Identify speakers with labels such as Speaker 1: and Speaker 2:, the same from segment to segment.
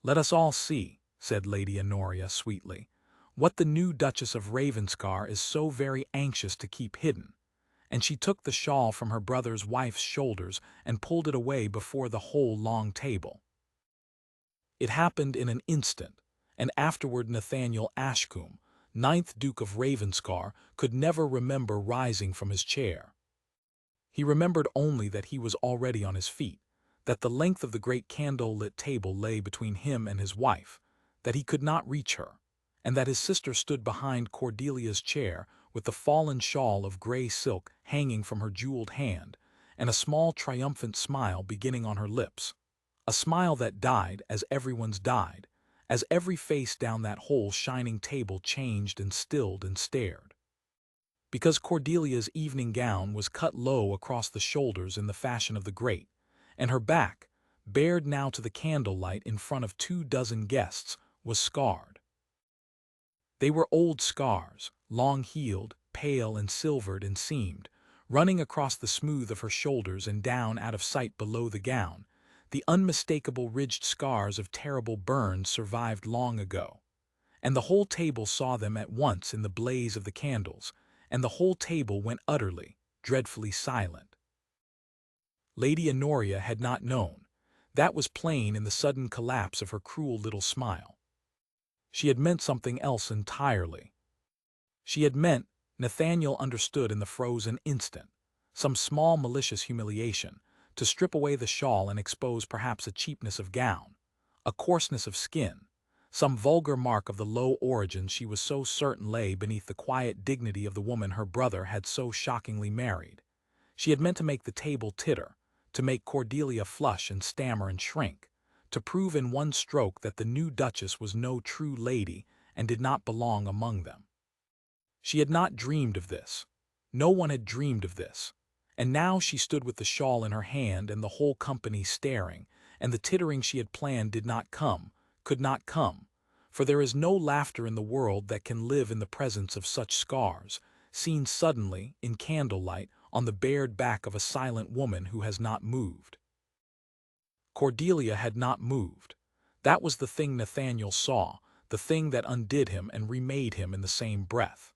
Speaker 1: "Let us all see," said Lady Honoria sweetly, "what the new Duchess of Ravenscar is so very anxious to keep hidden." And she took the shawl from her brother's wife's shoulders and pulled it away before the whole long table. It happened in an instant, and afterward Nathaniel Ashcombe, ninth Duke of Ravenscar, could never remember rising from his chair. He remembered only that he was already on his feet, that the length of the great candle-lit table lay between him and his wife, that he could not reach her, and that his sister stood behind Cordelia's chair with the fallen shawl of gray silk hanging from her jeweled hand, and a small triumphant smile beginning on her lips, a smile that died as everyone's died, as every face down that whole shining table changed and stilled and stared. Because Cordelia's evening gown was cut low across the shoulders in the fashion of the great, and her back, bared now to the candlelight in front of 24 guests, was scarred. They were old scars, long-heeled, pale and silvered and seamed, running across the smooth of her shoulders and down out of sight below the gown, the unmistakable ridged scars of terrible burns survived long ago. And the whole table saw them at once in the blaze of the candles, and the whole table went utterly, dreadfully silent. Lady Honoria had not known. That was plain in the sudden collapse of her cruel little smile. She had meant something else entirely. She had meant, Nathaniel understood in the frozen instant, some small malicious humiliation, to strip away the shawl and expose perhaps a cheapness of gown, a coarseness of skin, some vulgar mark of the low origin she was so certain lay beneath the quiet dignity of the woman her brother had so shockingly married. She had meant to make the table titter, to make Cordelia flush and stammer and shrink, to prove in one stroke that the new Duchess was no true lady and did not belong among them. She had not dreamed of this. No one had dreamed of this. And now she stood with the shawl in her hand and the whole company staring, and the tittering she had planned did not come, could not come, for there is no laughter in the world that can live in the presence of such scars, seen suddenly, in candlelight, on the bared back of a silent woman who has not moved. Cordelia had not moved. That was the thing Nathaniel saw, the thing that undid him and remade him in the same breath.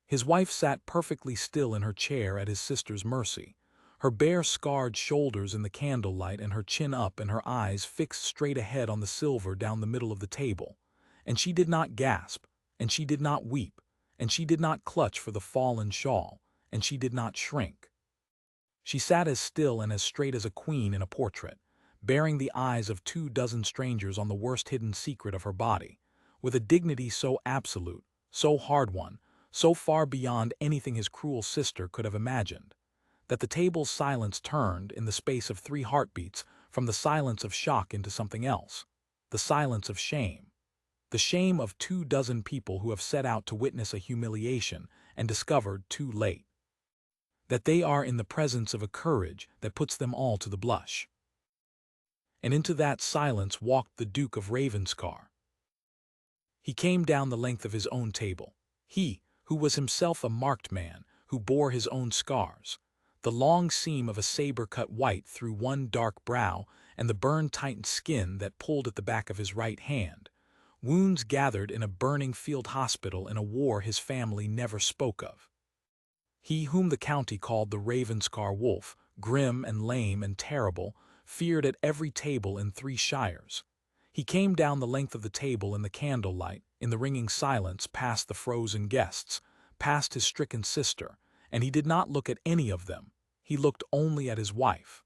Speaker 1: His wife sat perfectly still in her chair at his sister's mercy, her bare scarred shoulders in the candlelight and her chin up and her eyes fixed straight ahead on the silver down the middle of the table, and she did not gasp, and she did not weep, and she did not clutch for the fallen shawl, and she did not shrink. She sat as still and as straight as a queen in a portrait, bearing the eyes of 24 strangers on the worst hidden secret of her body, with a dignity so absolute, so hard-won, so far beyond anything his cruel sister could have imagined, that the table's silence turned, in the space of 3 heartbeats, from the silence of shock into something else, the silence of shame. The shame of 24 people who have set out to witness a humiliation and discovered, too late, that they are in the presence of a courage that puts them all to the blush. And into that silence walked the Duke of Ravenscar. He came down the length of his own table, he, who was himself a marked man, who bore his own scars, the long seam of a saber cut white through one dark brow and the burned-tightened skin that pulled at the back of his right hand, wounds gathered in a burning field hospital in a war his family never spoke of. He whom the county called the Ravenscar Wolf, grim and lame and terrible, feared at every table in 3 shires. He came down the length of the table in the candlelight, in the ringing silence, past the frozen guests, past his stricken sister, and he did not look at any of them. He looked only at his wife.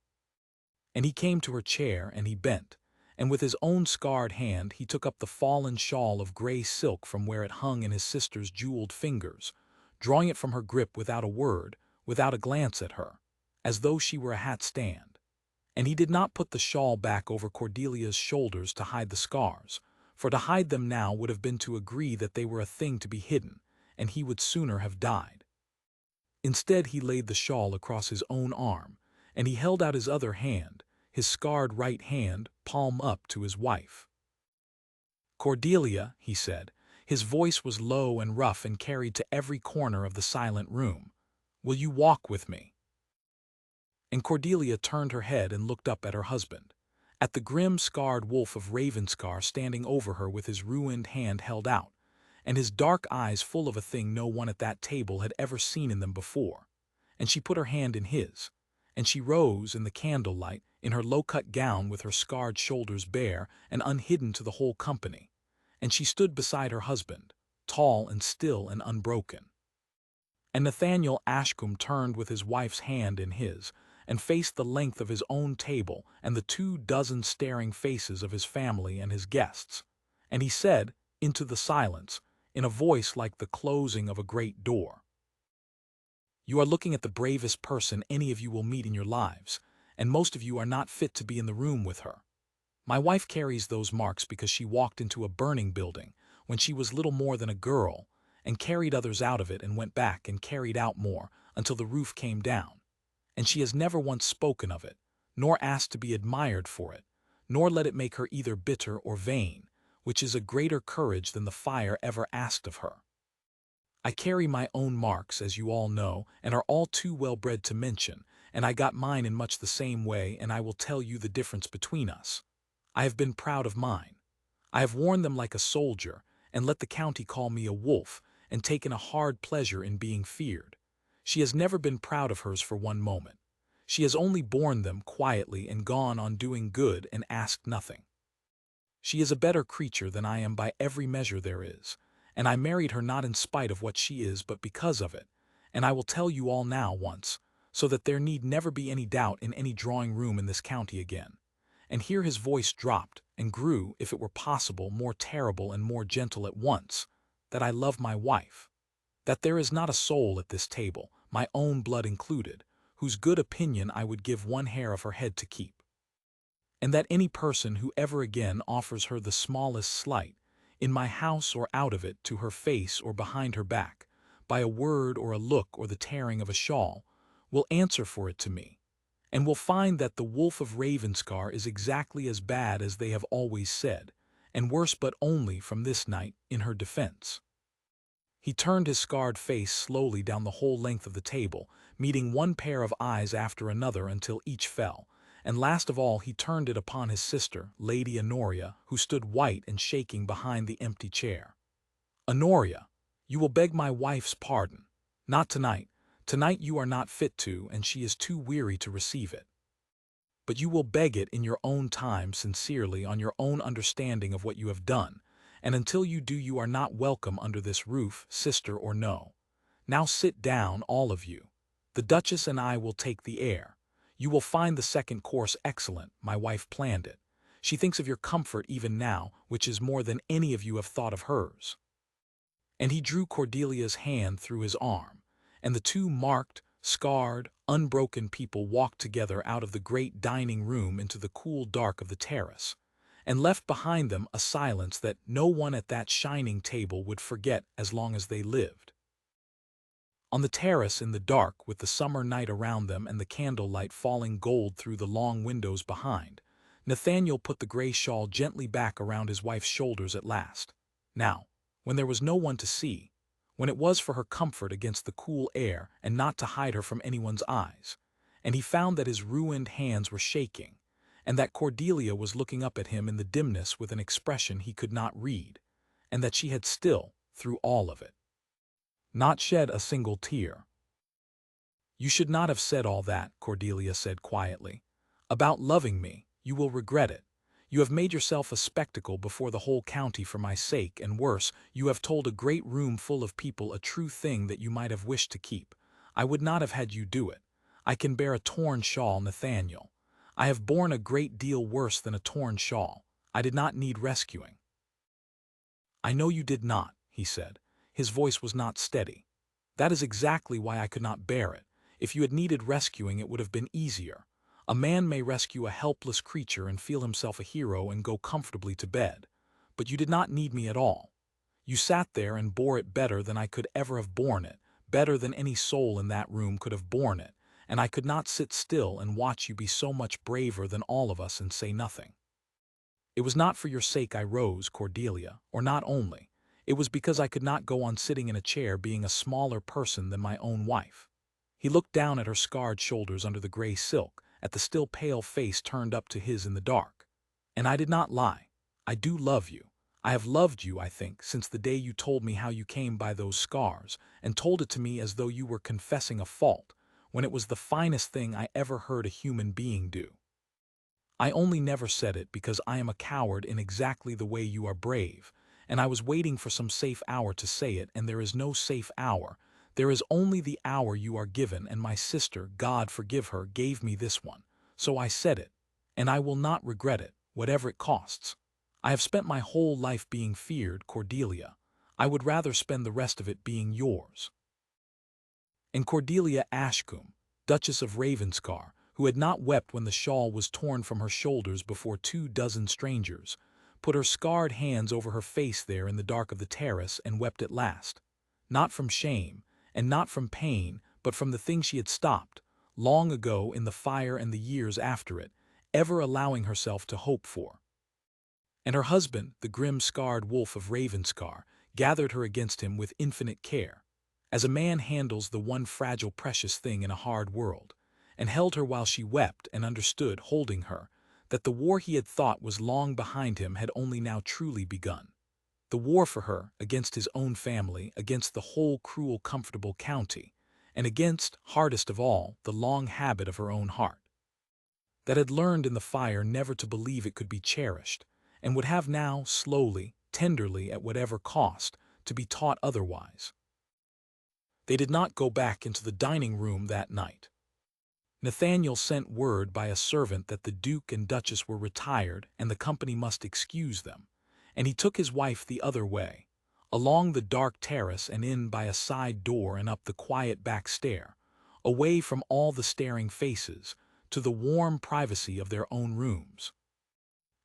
Speaker 1: And he came to her chair, and he bent, and with his own scarred hand he took up the fallen shawl of gray silk from where it hung in his sister's jeweled fingers, drawing it from her grip without a word, without a glance at her, as though she were a hat stand. And he did not put the shawl back over Cordelia's shoulders to hide the scars, for to hide them now would have been to agree that they were a thing to be hidden, and he would sooner have died. Instead he laid the shawl across his own arm, and he held out his other hand, his scarred right hand, palm up, to his wife. "Cordelia," he said, his voice was low and rough and carried to every corner of the silent room, "will you walk with me?" And Cordelia turned her head and looked up at her husband. at the grim, scarred wolf of Ravenscar standing over her with his ruined hand held out, and his dark eyes full of a thing no one at that table had ever seen in them before. And she put her hand in his, and she rose in the candlelight, in her low-cut gown with her scarred shoulders bare and unhidden to the whole company, and she stood beside her husband, tall and still and unbroken. And Nathaniel Ashcombe turned with his wife's hand in his, and faced the length of his own table and the 24 staring faces of his family and his guests, and he said, into the silence, in a voice like the closing of a great door, "You are looking at the bravest person any of you will meet in your lives, and most of you are not fit to be in the room with her. My wife carries those marks because she walked into a burning building when she was little more than a girl, and carried others out of it and went back and carried out more until the roof came down. And she has never once spoken of it, nor asked to be admired for it, nor let it make her either bitter or vain, which is a greater courage than the fire ever asked of her. I carry my own marks, as you all know, and are all too well bred to mention, and I got mine in much the same way, and I will tell you the difference between us. I have been proud of mine. I have worn them like a soldier, and let the county call me a wolf, and taken a hard pleasure in being feared. She has never been proud of hers for one moment. She has only borne them quietly and gone on doing good and asked nothing. She is a better creature than I am by every measure there is, and I married her not in spite of what she is but because of it, and I will tell you all now once, so that there need never be any doubt in any drawing-room in this county again." And here his voice dropped and grew, if it were possible, more terrible and more gentle at once, "that I love my wife. That there is not a soul at this table, my own blood included, whose good opinion I would give one hair of her head to keep. And that any person who ever again offers her the smallest slight, in my house or out of it, to her face or behind her back, by a word or a look or the tearing of a shawl, will answer for it to me, and will find that the wolf of Ravenscar is exactly as bad as they have always said, and worse, but only from this night in her defense." He turned his scarred face slowly down the whole length of the table, meeting one pair of eyes after another until each fell, and last of all he turned it upon his sister, Lady Honoria, who stood white and shaking behind the empty chair. "Honoria, you will beg my wife's pardon. Not tonight. Tonight you are not fit to, and she is too weary to receive it. But you will beg it in your own time, sincerely, on your own understanding of what you have done, and until you do you are not welcome under this roof, sister or no. Now sit down, all of you. The Duchess and I will take the air. You will find the second course excellent. My wife planned it. She thinks of your comfort even now, which is more than any of you have thought of hers." And he drew Cordelia's hand through his arm, and the two marked, scarred, unbroken people walked together out of the great dining room into the cool dark of the terrace, and left behind them a silence that no one at that shining table would forget as long as they lived. On the terrace in the dark, with the summer night around them and the candlelight falling gold through the long windows behind, Nathaniel put the gray shawl gently back around his wife's shoulders at last. Now, when there was no one to see, when it was for her comfort against the cool air and not to hide her from anyone's eyes, and he found that his ruined hands were shaking, and that Cordelia was looking up at him in the dimness with an expression he could not read, and that she had still, through all of it, not shed a single tear. "You should not have said all that," Cordelia said quietly. "About loving me, you will regret it. You have made yourself a spectacle before the whole county for my sake, and worse, you have told a great room full of people a true thing that you might have wished to keep. I would not have had you do it. I can bear a torn shawl, Nathaniel. I have borne a great deal worse than a torn shawl. I did not need rescuing." "I know you did not," he said. His voice was not steady. "That is exactly why I could not bear it. If you had needed rescuing, it would have been easier. A man may rescue a helpless creature and feel himself a hero and go comfortably to bed. But you did not need me at all. You sat there and bore it better than I could ever have borne it, better than any soul in that room could have borne it, and I could not sit still and watch you be so much braver than all of us and say nothing. It was not for your sake I rose, Cordelia, or not only. It was because I could not go on sitting in a chair being a smaller person than my own wife." He looked down at her scarred shoulders under the gray silk, at the still pale face turned up to his in the dark, And I did not lie. I do love you. I have loved you, I think, since the day you told me how you came by those scars, and told it to me as though you were confessing a fault, when it was the finest thing I ever heard a human being do. I only never said it because I am a coward in exactly the way you are brave, and I was waiting for some safe hour to say it, and there is no safe hour. There is only the hour you are given, and my sister, God forgive her, gave me this one. So I said it, and I will not regret it, whatever it costs. I have spent my whole life being feared, Cordelia. I would rather spend the rest of it being yours. And Cordelia Ashcombe, Duchess of Ravenscar, who had not wept when the shawl was torn from her shoulders before 24 strangers, put her scarred hands over her face there in the dark of the terrace and wept at last, not from shame, and not from pain, but from the thing she had stopped, long ago in the fire and the years after it, ever allowing herself to hope for. And her husband, the grim scarred wolf of Ravenscar, gathered her against him with infinite care, as a man handles the one fragile precious thing in a hard world, and held her while she wept and understood, holding her, that the war he had thought was long behind him had only now truly begun. The war for her, against his own family, against the whole cruel comfortable county, and against, hardest of all, the long habit of her own heart, that had learned in the fire never to believe it could be cherished, and would have now, slowly, tenderly, at whatever cost, to be taught otherwise. They did not go back into the dining room that night. Nathaniel sent word by a servant that the Duke and Duchess were retired and the company must excuse them, and he took his wife the other way, along the dark terrace and in by a side door and up the quiet back stair, away from all the staring faces, to the warm privacy of their own rooms.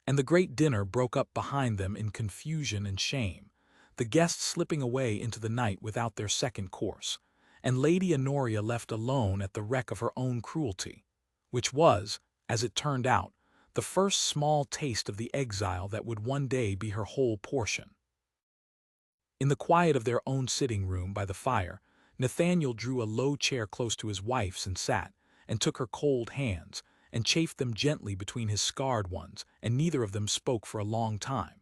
Speaker 1: And the great dinner broke up behind them in confusion and shame, the guests slipping away into the night without their second course, and Lady Honoria left alone at the wreck of her own cruelty, which was, as it turned out, the first small taste of the exile that would one day be her whole portion. In the quiet of their own sitting-room by the fire, Nathaniel drew a low chair close to his wife's and sat, and took her cold hands, and chafed them gently between his scarred ones, and neither of them spoke for a long time.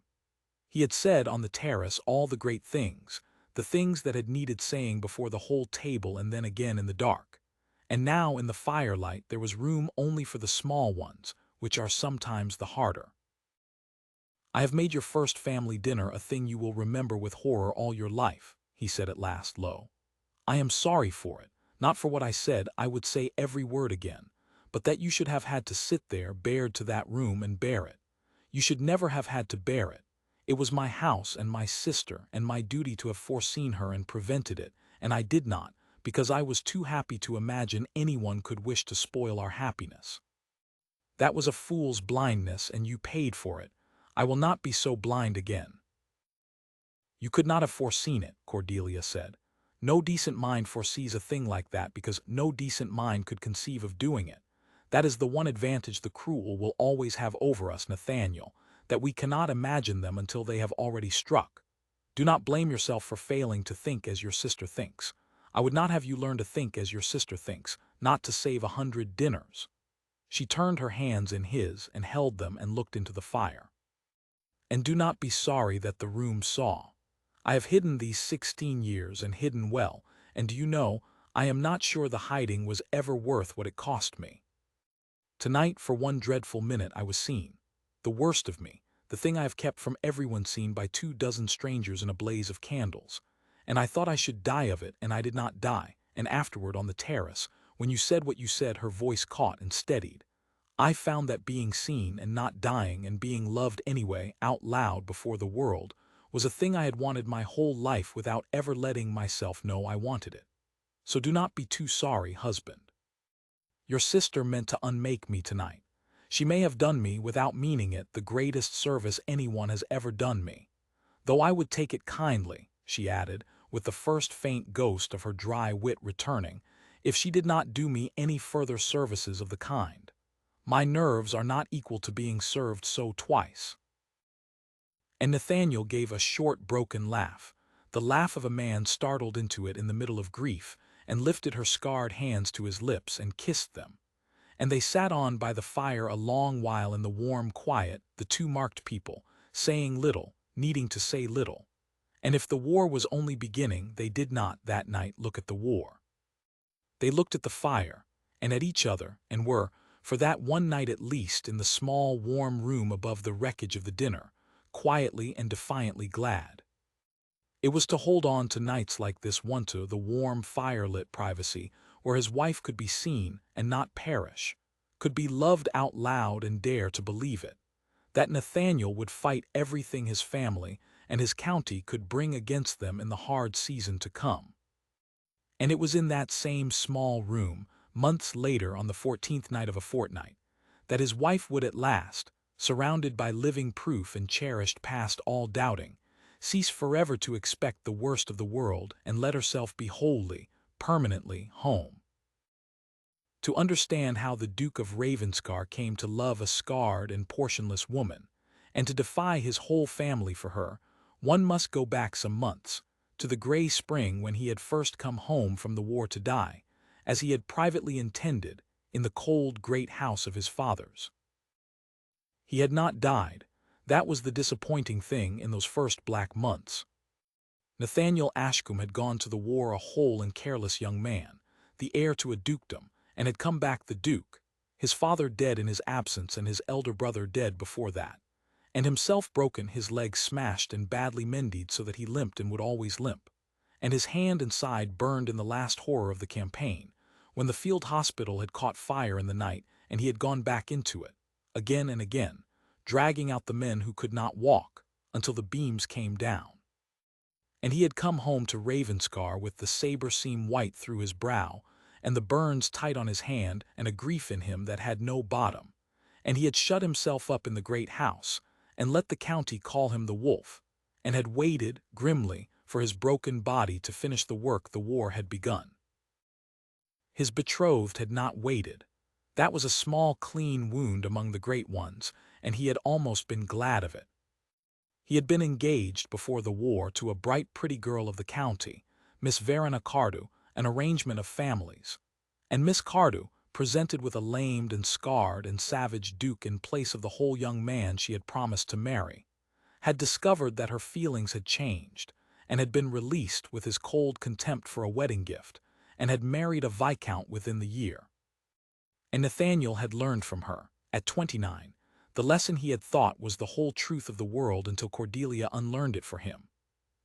Speaker 1: He had said on the terrace all the great things, the things that had needed saying before the whole table and then again in the dark. And now in the firelight there was room only for the small ones, which are sometimes the harder. "I have made your first family dinner a thing you will remember with horror all your life," he said at last low. "I am sorry for it, not for what I said, I would say every word again, but that you should have had to sit there bared to that room and bear it. You should never have had to bear it. It was my house and my sister and my duty to have foreseen her and prevented it, and I did not, because I was too happy to imagine anyone could wish to spoil our happiness. That was a fool's blindness, and you paid for it. I will not be so blind again." "You could not have foreseen it," Cordelia said. "No decent mind foresees a thing like that because no decent mind could conceive of doing it. That is the one advantage the cruel will always have over us, Nathaniel, that we cannot imagine them until they have already struck. Do not blame yourself for failing to think as your sister thinks. I would not have you learn to think as your sister thinks, not to save 100 dinners." She turned her hands in his and held them and looked into the fire. "And do not be sorry that the room saw. I have hidden these 16 years and hidden well, and do you know, I am not sure the hiding was ever worth what it cost me. Tonight, for one dreadful minute, I was seen. The worst of me, the thing I have kept from everyone, seen by 24 strangers in a blaze of candles. And I thought I should die of it, and I did not die, and afterward on the terrace, when you said what you said, her voice caught and steadied. I found that being seen and not dying and being loved anyway, out loud before the world, was a thing I had wanted my whole life without ever letting myself know I wanted it. So do not be too sorry, husband. Your sister meant to unmake me tonight. She may have done me, without meaning it, the greatest service anyone has ever done me. Though I would take it kindly," she added, with the first faint ghost of her dry wit returning, "if she did not do me any further services of the kind. My nerves are not equal to being served so twice." And Nathaniel gave a short, broken laugh, the laugh of a man startled into it in the middle of grief, and lifted her scarred hands to his lips and kissed them. and they sat on by the fire a long while in the warm quiet, the two marked people, saying little, needing to say little. And if the war was only beginning, they did not, that night, look at the war. They looked at the fire, and at each other, and were, for that one night at least, in the small, warm room above the wreckage of the dinner, quietly and defiantly glad. It was to hold on to nights like this one to the warm, fire-lit privacy, where his wife could be seen and not perish, could be loved out loud and dare to believe it, that Nathaniel would fight everything his family and his county could bring against them in the hard season to come. And it was in that same small room, months later on the 14th night of a fortnight, that his wife would at last, surrounded by living proof and cherished past all doubting, cease forever to expect the worst of the world and let herself be wholly, permanently home. To understand how the Duke of Ravenscar came to love a scarred and portionless woman, and to defy his whole family for her, one must go back some months, to the gray spring when he had first come home from the war to die, as he had privately intended, in the cold great house of his fathers. He had not died. That was the disappointing thing in those first black months. Nathaniel Ashcombe had gone to the war a whole and careless young man, the heir to a dukedom, and had come back the duke, his father dead in his absence and his elder brother dead before that, and himself broken, his leg smashed and badly mended so that he limped and would always limp, and his hand and side burned in the last horror of the campaign, when the field hospital had caught fire in the night and he had gone back into it, again and again, dragging out the men who could not walk, until the beams came down. And he had come home to Ravenscar with the saber seam white through his brow, and the burns tight on his hand, and a grief in him that had no bottom, and he had shut himself up in the great house, and let the county call him the wolf, and had waited, grimly, for his broken body to finish the work the war had begun. His betrothed had not waited. That was a small, clean wound among the great ones, and he had almost been glad of it. He had been engaged before the war to a bright, pretty girl of the county, Miss Verena Cardew, an arrangement of families, and Miss Cardew, presented with a lamed and scarred and savage duke in place of the whole young man she had promised to marry, had discovered that her feelings had changed, and had been released with his cold contempt for a wedding gift, and had married a viscount within the year. And Nathaniel had learned from her, at 29, the lesson he had thought was the whole truth of the world until Cordelia unlearned it for him,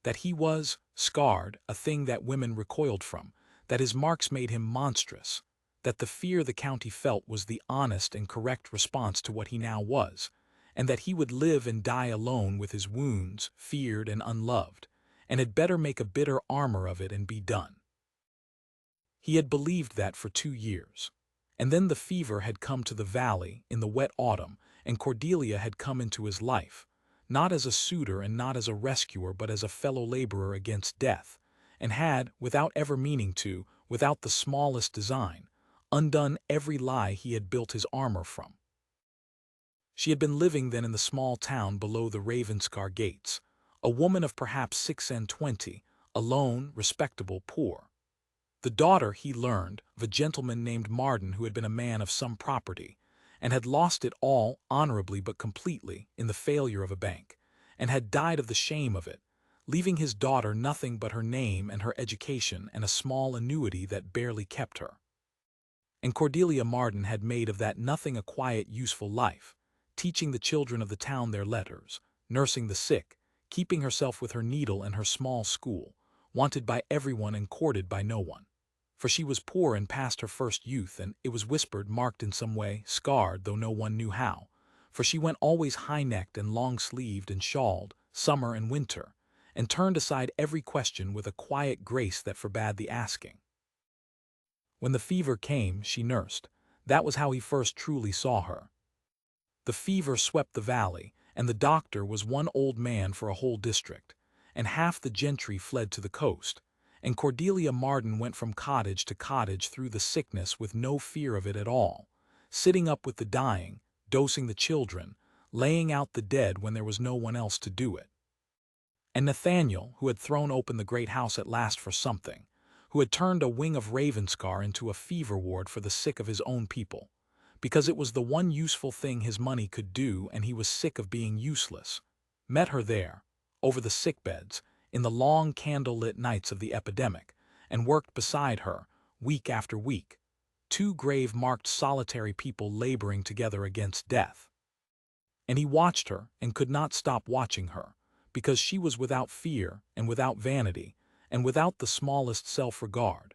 Speaker 1: that he was scarred, a thing that women recoiled from, that his marks made him monstrous, that the fear the county felt was the honest and correct response to what he now was, and that he would live and die alone with his wounds, feared and unloved, and had better make a bitter armor of it and be done. He had believed that for 2 years, and then the fever had come to the valley in the wet autumn, and Cordelia had come into his life, not as a suitor and not as a rescuer but as a fellow laborer against death, and had, without ever meaning to, without the smallest design, undone every lie he had built his armor from. She had been living then in the small town below the Ravenscar gates, a woman of perhaps 26, alone, respectable, poor. The daughter, he learned, of a gentleman named Marden who had been a man of some property, and had lost it all, honorably but completely, in the failure of a bank, and had died of the shame of it, leaving his daughter nothing but her name and her education and a small annuity that barely kept her. And Cordelia Marden had made of that nothing a quiet, useful life, teaching the children of the town their letters, nursing the sick, keeping herself with her needle and her small school, wanted by everyone and courted by no one. For she was poor and past her first youth, and it was whispered, marked in some way, scarred, though no one knew how, for she went always high-necked and long-sleeved and shawled, summer and winter, and turned aside every question with a quiet grace that forbade the asking. When the fever came, she nursed. That was how he first truly saw her. The fever swept the valley, and the doctor was one old man for a whole district, and half the gentry fled to the coast, and Cordelia Marden went from cottage to cottage through the sickness with no fear of it at all, sitting up with the dying, dosing the children, laying out the dead when there was no one else to do it. And Nathaniel, who had thrown open the great house at last for something, who had turned a wing of Ravenscar into a fever ward for the sick of his own people, because it was the one useful thing his money could do, and he was sick of being useless. Met her there, over the sickbeds, in the long candle-lit nights of the epidemic, and worked beside her, week after week, two grave-marked solitary people laboring together against death. And he watched her and could not stop watching her, because she was without fear and without vanity and without the smallest self-regard,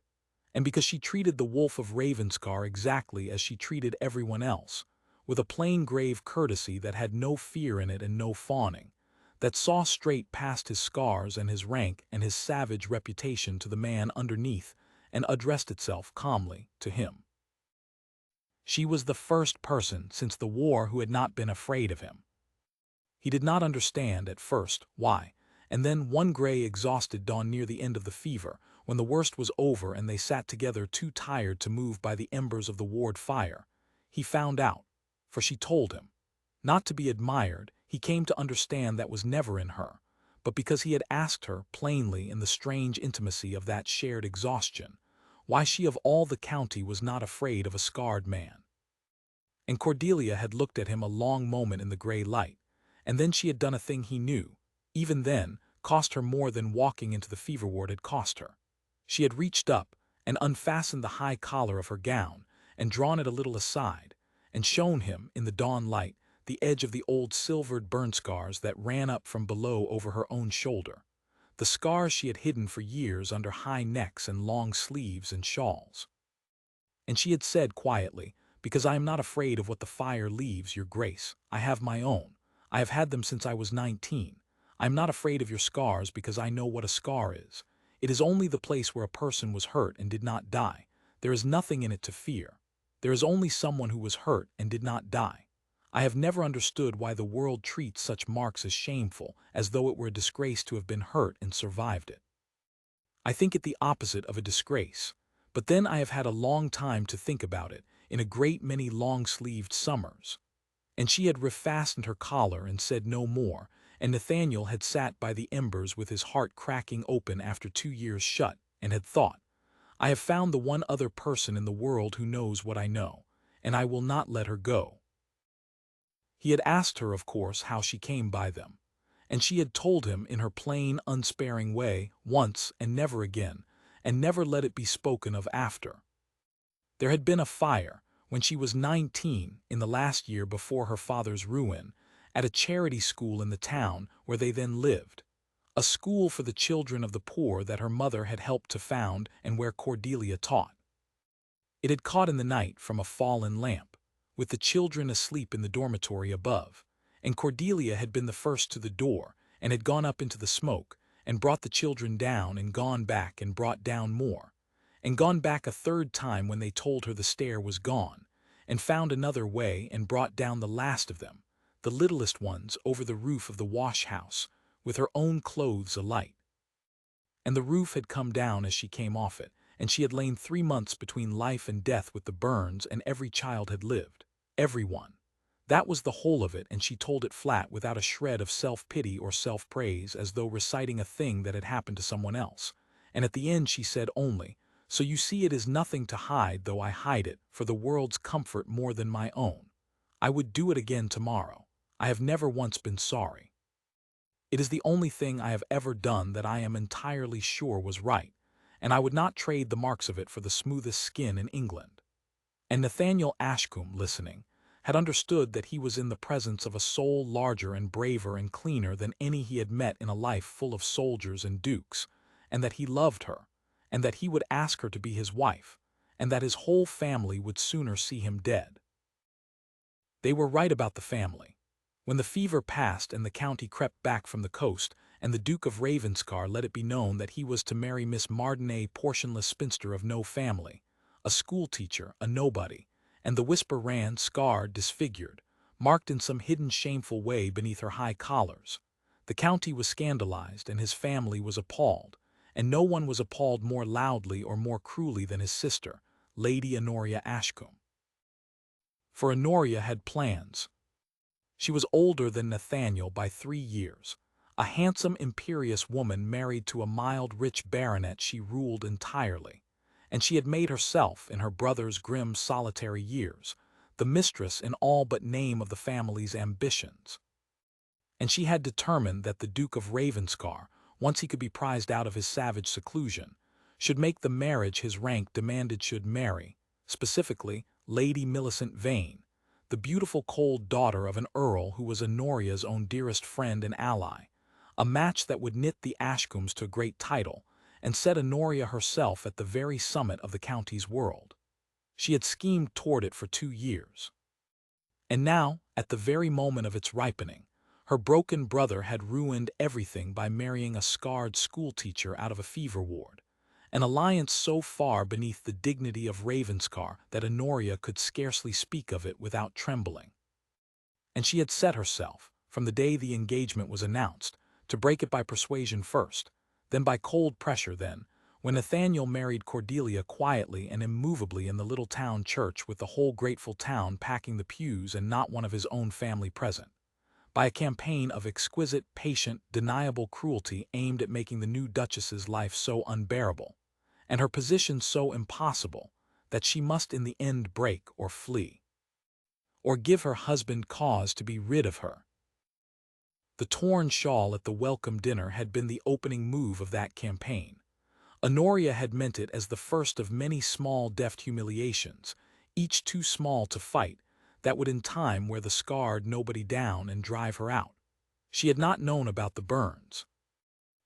Speaker 1: and because she treated the wolf of Ravenscar exactly as she treated everyone else, with a plain grave courtesy that had no fear in it and no fawning, that saw straight past his scars and his rank and his savage reputation to the man underneath and addressed itself calmly to him. She was the first person since the war who had not been afraid of him. He did not understand at first why, and then one gray exhausted dawn near the end of the fever, when the worst was over and they sat together too tired to move by the embers of the ward fire, he found out, for she told him. Not to be admired, he came to understand that was never in her, but because he had asked her plainly in the strange intimacy of that shared exhaustion, why she of all the county was not afraid of a scarred man. And Cordelia had looked at him a long moment in the gray light, and then she had done a thing he knew, even then, cost her more than walking into the fever ward had cost her. She had reached up and unfastened the high collar of her gown and drawn it a little aside, and shown him, in the dawn light, the edge of the old silvered burn scars that ran up from below over her own shoulder, the scars she had hidden for years under high necks and long sleeves and shawls. And she had said quietly, "Because I am not afraid of what the fire leaves, your grace. I have my own. I have had them since I was 19. I am not afraid of your scars because I know what a scar is. It is only the place where a person was hurt and did not die. There is nothing in it to fear. There is only someone who was hurt and did not die. I have never understood why the world treats such marks as shameful, as though it were a disgrace to have been hurt and survived it. I think it the opposite of a disgrace. But then I have had a long time to think about it, in a great many long-sleeved summers." And she had refastened her collar and said no more, and Nathaniel had sat by the embers with his heart cracking open after 2 years shut, and had thought, "I have found the one other person in the world who knows what I know, and I will not let her go." He had asked her, of course, how she came by them, and she had told him in her plain, unsparing way, once and never again, and never let it be spoken of after. There had been a fire, when she was 19, in the last year before her father's ruin, at a charity school in the town where they then lived, a school for the children of the poor that her mother had helped to found and where Cordelia taught. It had caught in the night from a fallen lamp, with the children asleep in the dormitory above, and Cordelia had been the first to the door and had gone up into the smoke and brought the children down and gone back and brought down more, and gone back a third time when they told her the stair was gone, and found another way and brought down the last of them, the littlest ones, over the roof of the wash-house, with her own clothes alight. And the roof had come down as she came off it, and she had lain 3 months between life and death with the burns, and every child had lived. Every one. That was the whole of it, and she told it flat without a shred of self-pity or self-praise, as though reciting a thing that had happened to someone else. And at the end she said only, "So you see it is nothing to hide, though I hide it, for the world's comfort more than my own. I would do it again tomorrow. I have never once been sorry. It is the only thing I have ever done that I am entirely sure was right, and I would not trade the marks of it for the smoothest skin in England." And Nathaniel Ashcombe, listening, had understood that he was in the presence of a soul larger and braver and cleaner than any he had met in a life full of soldiers and dukes, and that he loved her, and that he would ask her to be his wife, and that his whole family would sooner see him dead. They were right about the family. When the fever passed and the county crept back from the coast, and the Duke of Ravenscar let it be known that he was to marry Miss Marden, a portionless spinster of no family, a schoolteacher, a nobody, and the whisper ran, scarred, disfigured, marked in some hidden shameful way beneath her high collars. The county was scandalized, and his family was appalled, and no one was appalled more loudly or more cruelly than his sister, Lady Honoria Ashcombe. For Honoria had plans. She was older than Nathaniel by 3 years, a handsome, imperious woman married to a mild, rich baronet she ruled entirely, and she had made herself, in her brother's grim, solitary years, the mistress in all but name of the family's ambitions. And she had determined that the Duke of Ravenscar, once he could be prized out of his savage seclusion, should make the marriage his rank demanded should marry, specifically Lady Millicent Vane, the beautiful cold daughter of an earl who was Honoria's own dearest friend and ally, a match that would knit the Ashcombs to a great title and set Honoria herself at the very summit of the county's world. She had schemed toward it for 2 years. And now, at the very moment of its ripening, her broken brother had ruined everything by marrying a scarred schoolteacher out of a fever ward, an alliance so far beneath the dignity of Ravenscar that Honoria could scarcely speak of it without trembling. And she had set herself, from the day the engagement was announced, to break it by persuasion first, then by cold pressure then, when Nathaniel married Cordelia quietly and immovably in the little town church with the whole grateful town packing the pews and not one of his own family present, by a campaign of exquisite, patient, deniable cruelty aimed at making the new duchess's life so unbearable, and her position so impossible, that she must in the end break or flee, or give her husband cause to be rid of her. The torn shawl at the welcome dinner had been the opening move of that campaign. Honoria had meant it as the first of many small deft humiliations, each too small to fight, that would in time wear the scarred nobody down and drive her out. She had not known about the burns.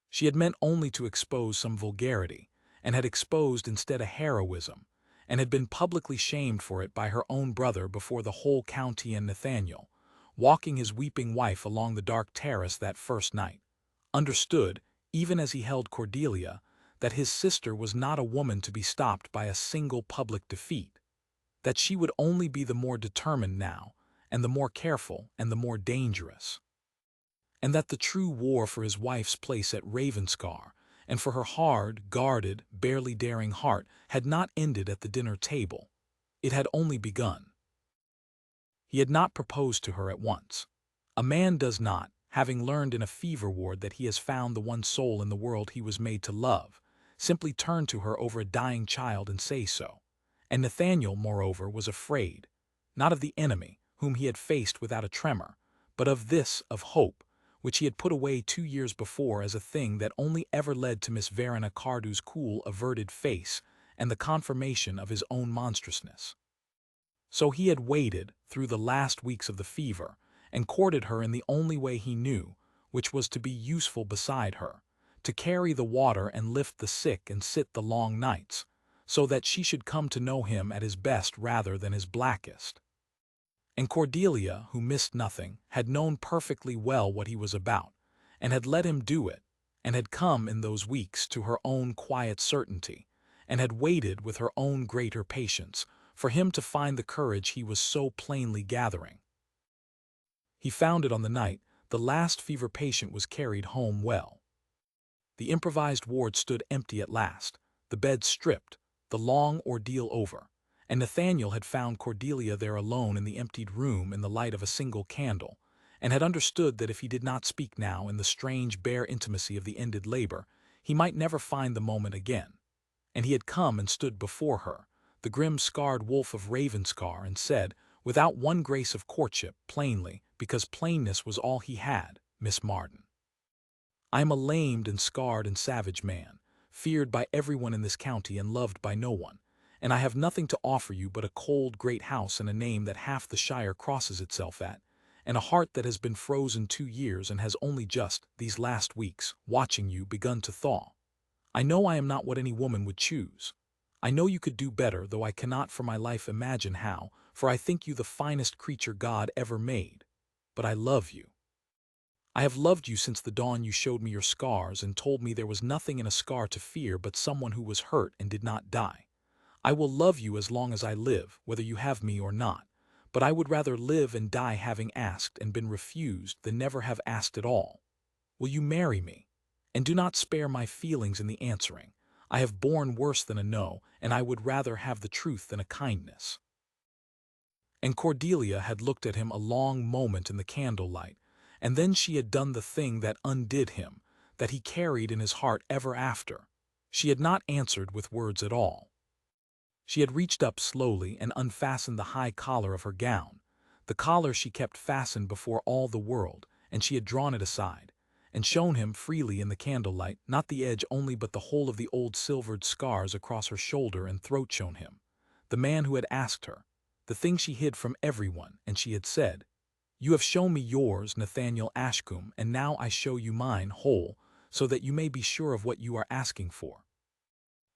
Speaker 1: She had meant only to expose some vulgarity, and had exposed instead a heroism, and had been publicly shamed for it by her own brother before the whole county and Nathaniel, walking his weeping wife along the dark terrace that first night, understood, even as he held Cordelia, that his sister was not a woman to be stopped by a single public defeat, that she would only be the more determined now, and the more careful, and the more dangerous, and that the true war for his wife's place at Ravenscar, and for her hard, guarded, barely daring heart, had not ended at the dinner table. It had only begun. He had not proposed to her at once. A man does not, having learned in a fever ward that he has found the one soul in the world he was made to love, simply turn to her over a dying child and say so. And Nathaniel, moreover, was afraid, not of the enemy, whom he had faced without a tremor, but of this, of hope, which he had put away 2 years before as a thing that only ever led to Miss Verena Cardew's cool, averted face and the confirmation of his own monstrousness. So he had waited through the last weeks of the fever, and courted her in the only way he knew, which was to be useful beside her, to carry the water and lift the sick and sit the long nights, so that she should come to know him at his best rather than his blackest. And Cordelia, who missed nothing, had known perfectly well what he was about, and had let him do it, and had come in those weeks to her own quiet certainty, and had waited with her own greater patience for him to find the courage he was so plainly gathering. He found it on the night the last fever patient was carried home well. The improvised ward stood empty at last, the bed stripped, the long ordeal over, and Nathaniel had found Cordelia there alone in the emptied room in the light of a single candle, and had understood that if he did not speak now in the strange bare intimacy of the ended labor, he might never find the moment again. And he had come and stood before her, the grim scarred wolf of Ravenscar, and said, without one grace of courtship, plainly, because plainness was all he had, Miss Martin, I am a lamed and scarred and savage man, feared by everyone in this county and loved by no one, and I have nothing to offer you but a cold great house and a name that half the shire crosses itself at, and a heart that has been frozen 2 years and has only just, these last weeks, watching you, begun to thaw. I know I am not what any woman would choose. I know you could do better, though I cannot for my life imagine how, for I think you the finest creature God ever made. But I love you. I have loved you since the dawn you showed me your scars and told me there was nothing in a scar to fear but someone who was hurt and did not die. I will love you as long as I live, whether you have me or not, but I would rather live and die having asked and been refused than never have asked at all. Will you marry me? And do not spare my feelings in the answering. I have borne worse than a no, and I would rather have the truth than a kindness. And Cordelia had looked at him a long moment in the candlelight, and then she had done the thing that undid him, that he carried in his heart ever after. She had not answered with words at all. She had reached up slowly and unfastened the high collar of her gown. The collar she kept fastened before all the world, and she had drawn it aside, and shown him freely in the candlelight, not the edge only but the whole of the old silvered scars across her shoulder and throat shown him. The man who had asked her, the thing she hid from everyone, and she had said, "You have shown me yours, Nathaniel Ashcombe, and now I show you mine, whole, so that you may be sure of what you are asking for."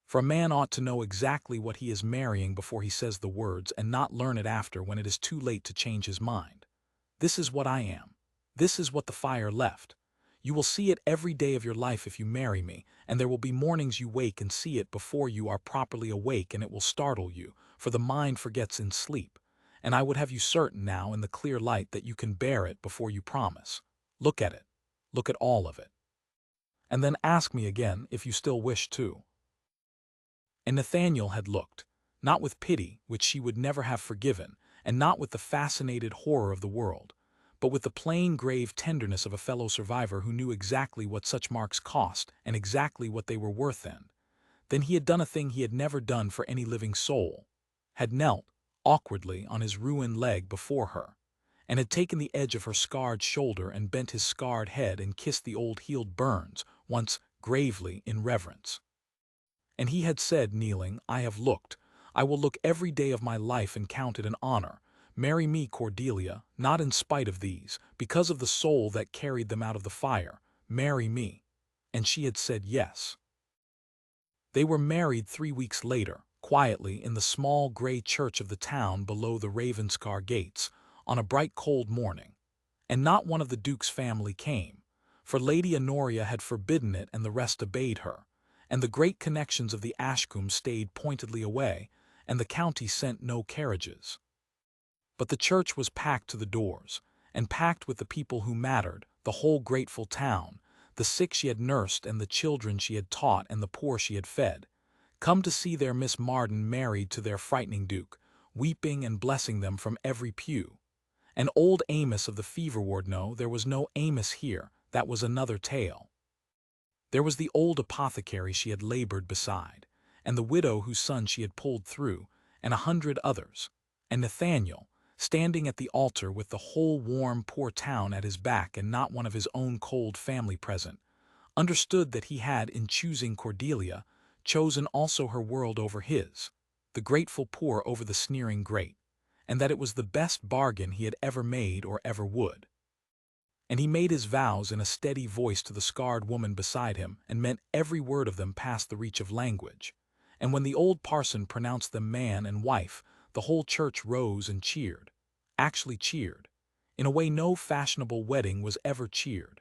Speaker 1: For a man ought to know exactly what he is marrying before he says the words and not learn it after when it is too late to change his mind. This is what I am. This is what the fire left. You will see it every day of your life if you marry me, and there will be mornings you wake and see it before you are properly awake, and it will startle you, for the mind forgets in sleep. And I would have you certain now in the clear light that you can bear it before you promise. Look at it. Look at all of it. And then ask me again if you still wish to. And Nathaniel had looked, not with pity, which she would never have forgiven, and not with the fascinated horror of the world, but with the plain, grave tenderness of a fellow survivor who knew exactly what such marks cost and exactly what they were worth then. Then he had done a thing he had never done for any living soul, had knelt, awkwardly, on his ruined leg before her, and had taken the edge of her scarred shoulder and bent his scarred head and kissed the old healed burns, once gravely in reverence. And he had said, kneeling, "I have looked. I will look every day of my life and count it an honor. Marry me, Cordelia, not in spite of these, because of the soul that carried them out of the fire. Marry me." And she had said yes. They were married 3 weeks later, quietly in the small gray church of the town below the Ravenscar gates, on a bright cold morning. And not one of the Duke's family came, for Lady Honoria had forbidden it and the rest obeyed her, and the great connections of the Ashcombes stayed pointedly away, and the county sent no carriages. But the church was packed to the doors, and packed with the people who mattered, the whole grateful town, the sick she had nursed and the children she had taught and the poor she had fed, come to see their Miss Marden married to their frightening Duke, weeping and blessing them from every pew. And old Amos of the fever ward, no, there was no Amos here, that was another tale. There was the old apothecary she had labored beside, and the widow whose son she had pulled through, and 100 others, and Nathaniel, standing at the altar with the whole warm poor town at his back and not one of his own cold family present, understood that he had, in choosing Cordelia, chosen also her world over his, the grateful poor over the sneering great, and that it was the best bargain he had ever made or ever would. And he made his vows in a steady voice to the scarred woman beside him, and meant every word of them past the reach of language. And when the old parson pronounced them man and wife, the whole church rose and cheered, actually cheered, in a way no fashionable wedding was ever cheered.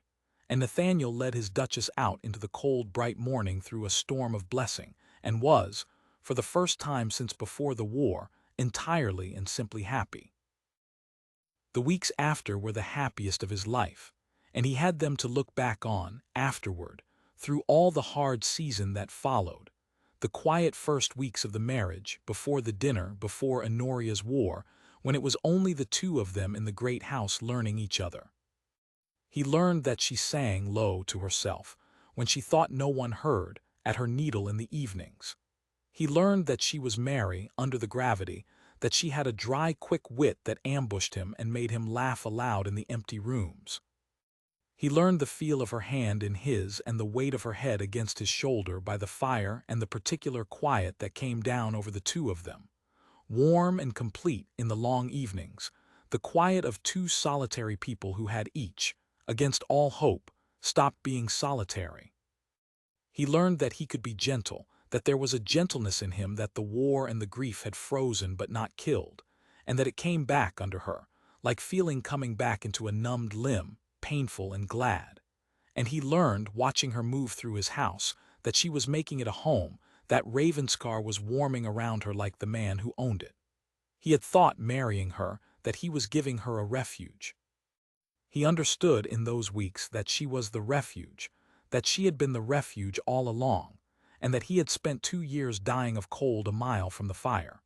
Speaker 1: And Nathaniel led his Duchess out into the cold, bright morning through a storm of blessing, and was, for the first time since before the war, entirely and simply happy. The weeks after were the happiest of his life, and he had them to look back on, afterward, through all the hard season that followed. The quiet first weeks of the marriage, before the dinner, before Honoria's war, when it was only the two of them in the great house learning each other. He learned that she sang low to herself, when she thought no one heard, at her needle in the evenings. He learned that she was merry, under the gravity, that she had a dry, quick wit that ambushed him and made him laugh aloud in the empty rooms. He learned the feel of her hand in his and the weight of her head against his shoulder by the fire and the particular quiet that came down over the two of them, warm and complete in the long evenings, the quiet of two solitary people who had each, against all hope, stopped being solitary. He learned that he could be gentle, that there was a gentleness in him that the war and the grief had frozen but not killed, and that it came back under her, like feeling coming back into a numbed limb, painful and glad. And he learned, watching her move through his house, that she was making it a home, that Ravenscar was warming around her like the man who owned it. He had thought, marrying her, that he was giving her a refuge. He understood in those weeks that she was the refuge, that she had been the refuge all along, and that he had spent 2 years dying of cold a mile from the fire.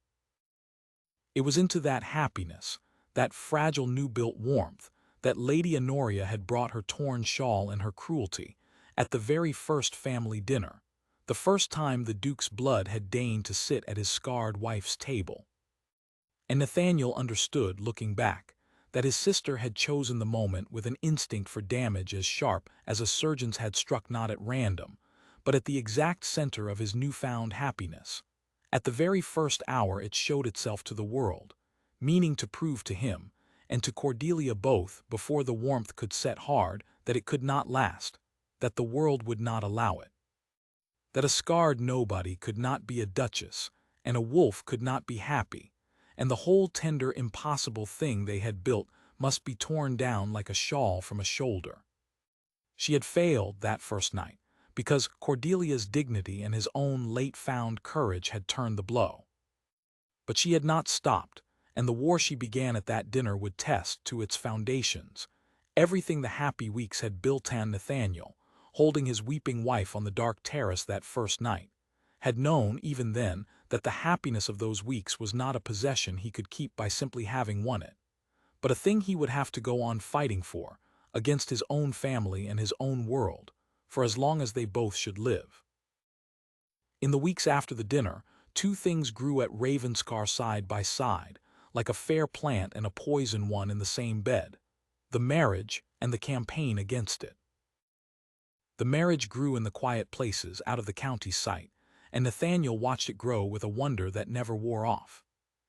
Speaker 1: It was into that happiness, that fragile new-built warmth, that Lady Honoria had brought her torn shawl and her cruelty, at the very first family dinner, the the first time the Duke's blood had deigned to sit at his scarred wife's table. And Nathaniel understood, looking back, that his sister had chosen the moment with an instinct for damage as sharp as a surgeon's had struck not at random, but at the exact center of his newfound happiness. At the very first hour it showed itself to the world, meaning to prove to him, and to Cordelia both, before the warmth could set hard, that it could not last, that the world would not allow it. That a scarred nobody could not be a duchess, and a wolf could not be happy, and the whole tender, impossible thing they had built must be torn down like a shawl from a shoulder. She had failed that first night, because Cordelia's dignity and his own late-found courage had turned the blow. But she had not stopped, and the war she began at that dinner would test to its foundations everything the happy weeks had built. And Nathaniel, holding his weeping wife on the dark terrace that first night, had known even then that the happiness of those weeks was not a possession he could keep by simply having won it, but a thing he would have to go on fighting for, against his own family and his own world, for as long as they both should live. In the weeks after the dinner, two things grew at Ravenscar side by side, like a fair plant and a poison one in the same bed: the marriage and the campaign against it. The marriage grew in the quiet places out of the county's sight, and Nathaniel watched it grow with a wonder that never wore off.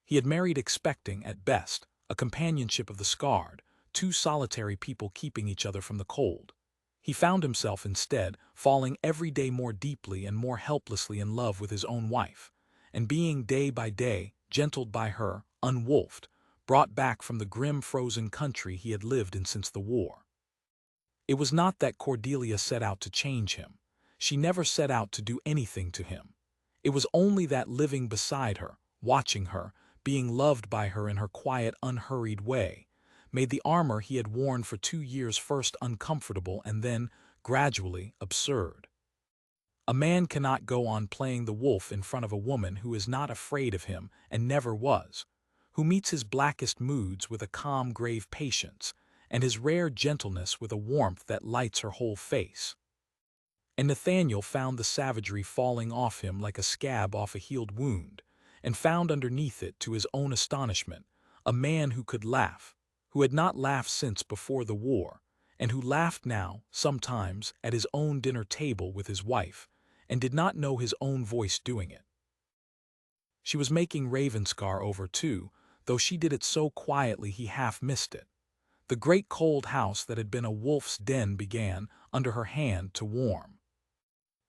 Speaker 1: He had married expecting, at best, a companionship of the scarred, two solitary people keeping each other from the cold. He found himself, instead, falling every day more deeply and more helplessly in love with his own wife, and being day by day gentled by her, unwolfed, brought back from the grim frozen country he had lived in since the war. It was not that Cordelia set out to change him. She never set out to do anything to him. It was only that living beside her, watching her, being loved by her in her quiet, unhurried way, made the armor he had worn for 2 years first uncomfortable and then, gradually, absurd. A man cannot go on playing the wolf in front of a woman who is not afraid of him and never was, who meets his blackest moods with a calm, grave patience, and his rare gentleness with a warmth that lights her whole face. And Nathaniel found the savagery falling off him like a scab off a healed wound, and found underneath it, to his own astonishment, a man who could laugh, who had not laughed since before the war, and who laughed now, sometimes, at his own dinner table with his wife, and did not know his own voice doing it. She was making Ravenscar over too, though she did it so quietly he half missed it. The great cold house that had been a wolf's den began, under her hand, to warm.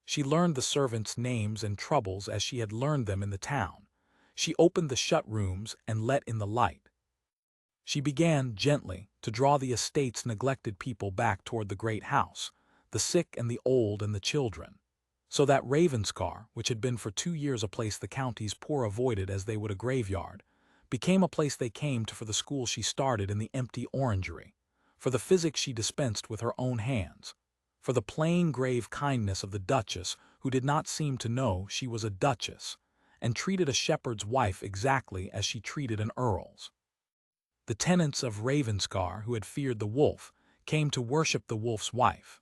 Speaker 1: She learned the servants' names and troubles as she had learned them in the town. She opened the shut rooms and let in the light. She began, gently, to draw the estate's neglected people back toward the great house, the sick and the old and the children, so that Ravenscar, which had been for 2 years a place the county's poor avoided as they would a graveyard, became a place they came to for the school she started in the empty orangery, for the physic she dispensed with her own hands, for the plain, grave kindness of the duchess, who did not seem to know she was a duchess, and treated a shepherd's wife exactly as she treated an earl's. The tenants of Ravenscar, who had feared the wolf, came to worship the wolf's wife.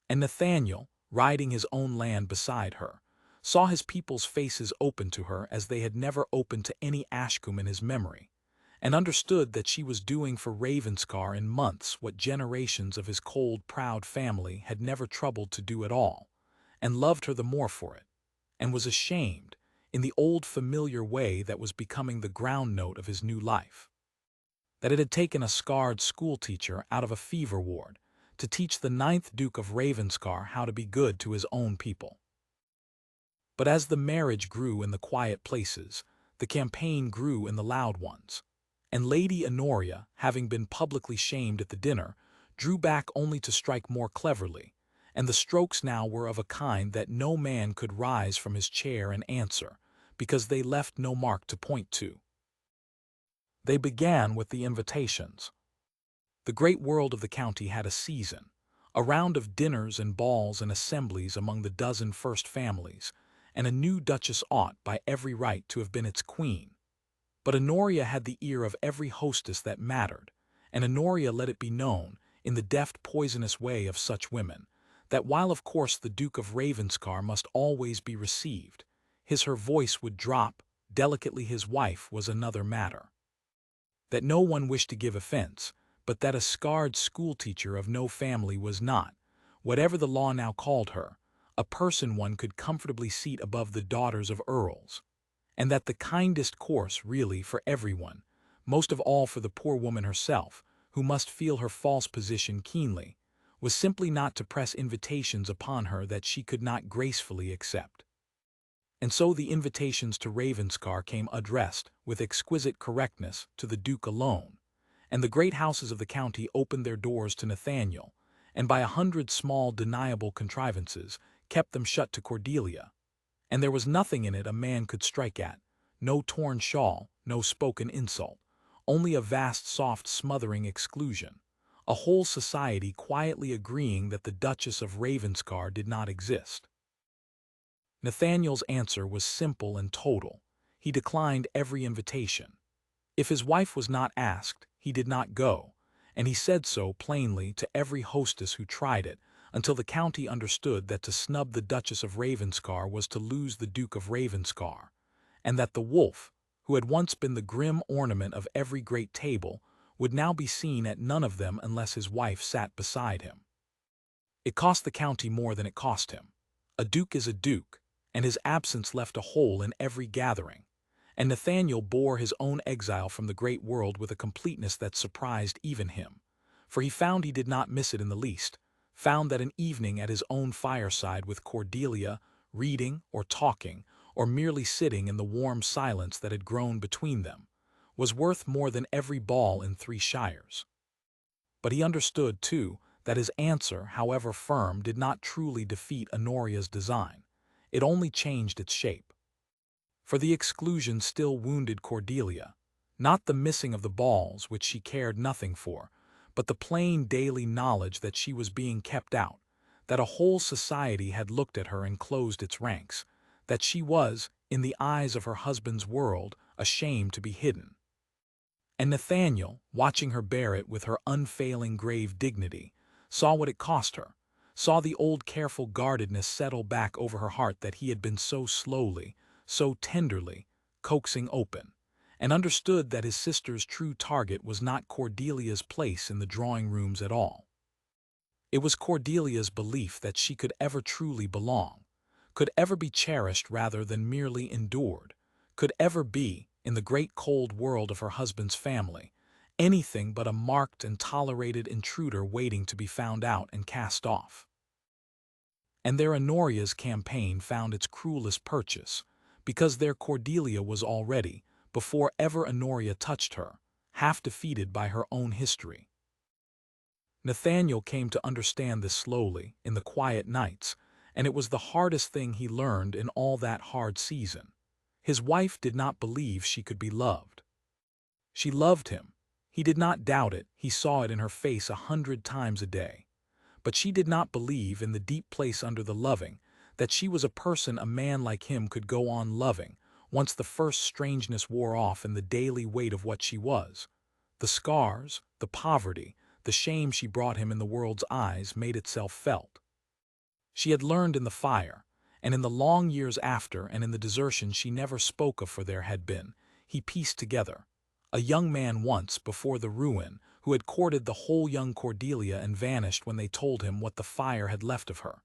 Speaker 1: And Nathaniel, riding his own land beside her, saw his people's faces open to her as they had never opened to any Ashcombe in his memory, and understood that she was doing for Ravenscar in months what generations of his cold, proud family had never troubled to do at all, and loved her the more for it, and was ashamed, in the old familiar way that was becoming the ground note of his new life, that it had taken a scarred schoolteacher out of a fever ward to teach the 9th Duke of Ravenscar how to be good to his own people. But as the marriage grew in the quiet places, the campaign grew in the loud ones, and Lady Honoria, having been publicly shamed at the dinner, drew back only to strike more cleverly, and the strokes now were of a kind that no man could rise from his chair and answer, because they left no mark to point to. They began with the invitations. The great world of the county had a season, a round of dinners and balls and assemblies among the dozen first families, and a new duchess ought, by every right, to have been its queen. But Honoria had the ear of every hostess that mattered, and Honoria let it be known, in the deft, poisonous way of such women, that while of course the Duke of Ravenscar must always be received, her voice would drop, delicately his wife was another matter. That no one wished to give offense, but that a scarred schoolteacher of no family was not, whatever the law now called her, a person one could comfortably seat above the daughters of earls, and that the kindest course really for everyone, most of all for the poor woman herself, who must feel her false position keenly, was simply not to press invitations upon her that she could not gracefully accept. And so the invitations to Ravenscar came addressed, with exquisite correctness, to the Duke alone, and the great houses of the county opened their doors to Nathaniel, and by 100 small deniable contrivances kept them shut to Cordelia, and there was nothing in it a man could strike at, no torn shawl, no spoken insult, only a vast soft smothering exclusion, a whole society quietly agreeing that the Duchess of Ravenscar did not exist. Nathaniel's answer was simple and total. He declined every invitation. If his wife was not asked, he did not go, and he said so plainly to every hostess who tried it, until the county understood that to snub the Duchess of Ravenscar was to lose the Duke of Ravenscar, and that the wolf, who had once been the grim ornament of every great table, would now be seen at none of them unless his wife sat beside him. It cost the county more than it cost him. A duke is a duke, and his absence left a hole in every gathering, and Nathaniel bore his own exile from the great world with a completeness that surprised even him, for he found he did not miss it in the least, found that an evening at his own fireside with Cordelia, reading or talking, or merely sitting in the warm silence that had grown between them, was worth more than every ball in 3 shires. But he understood, too, that his answer, however firm, did not truly defeat Honoria's design. It only changed its shape. For the exclusion still wounded Cordelia, not the missing of the balls, which she cared nothing for, but the plain daily knowledge that she was being kept out, that a whole society had looked at her and closed its ranks, that she was, in the eyes of her husband's world, ashamed to be hidden. And Nathaniel, watching her bear it with her unfailing grave dignity, saw what it cost her, saw the old careful guardedness settle back over her heart that he had been so slowly, so tenderly, coaxing open, and understood that his sister's true target was not Cordelia's place in the drawing-rooms at all. It was Cordelia's belief that she could ever truly belong, could ever be cherished rather than merely endured, could ever be, in the great cold world of her husband's family, anything but a marked and tolerated intruder waiting to be found out and cast off. And there Honoria's campaign found its cruelest purchase, because there Cordelia was already, before ever Honoria touched her, half defeated by her own history. Nathaniel came to understand this slowly, in the quiet nights, and it was the hardest thing he learned in all that hard season. His wife did not believe she could be loved. She loved him. He did not doubt it, he saw it in her face 100 times a day. But she did not believe, in the deep place under the loving, that she was a person a man like him could go on loving, once the first strangeness wore off and the daily weight of what she was. The scars, the poverty, the shame she brought him in the world's eyes made itself felt. She had learned in the fire, and in the long years after and in the desertion she never spoke of, for there had been, he pieced together, a young man once, before the ruin, who had courted the whole young Cordelia and vanished when they told him what the fire had left of her.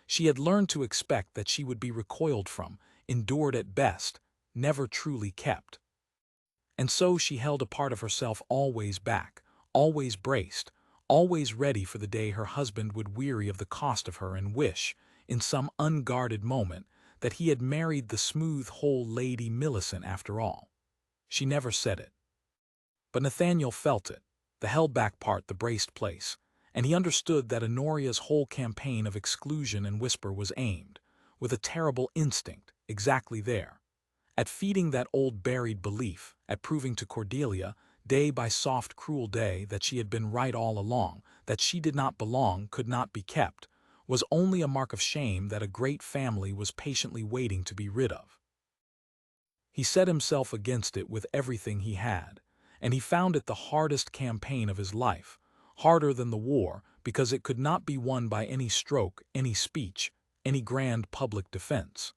Speaker 1: She had learned to expect that she would be recoiled from, endured at best, never truly kept. And so she held a part of herself always back, always braced, always ready for the day her husband would weary of the cost of her and wish, in some unguarded moment, that he had married the smooth whole Lady Millicent after all. She never said it. But Nathaniel felt it, the held-back part, the braced place, and he understood that Honoria's whole campaign of exclusion and whisper was aimed, with a terrible instinct, exactly there, at feeding that old buried belief, at proving to Cordelia, day by soft cruel day, that she had been right all along, that she did not belong, could not be kept, was only a mark of shame that a great family was patiently waiting to be rid of. He set himself against it with everything he had, and he found it the hardest campaign of his life, harder than the war, because it could not be won by any stroke, any speech, any grand public defense.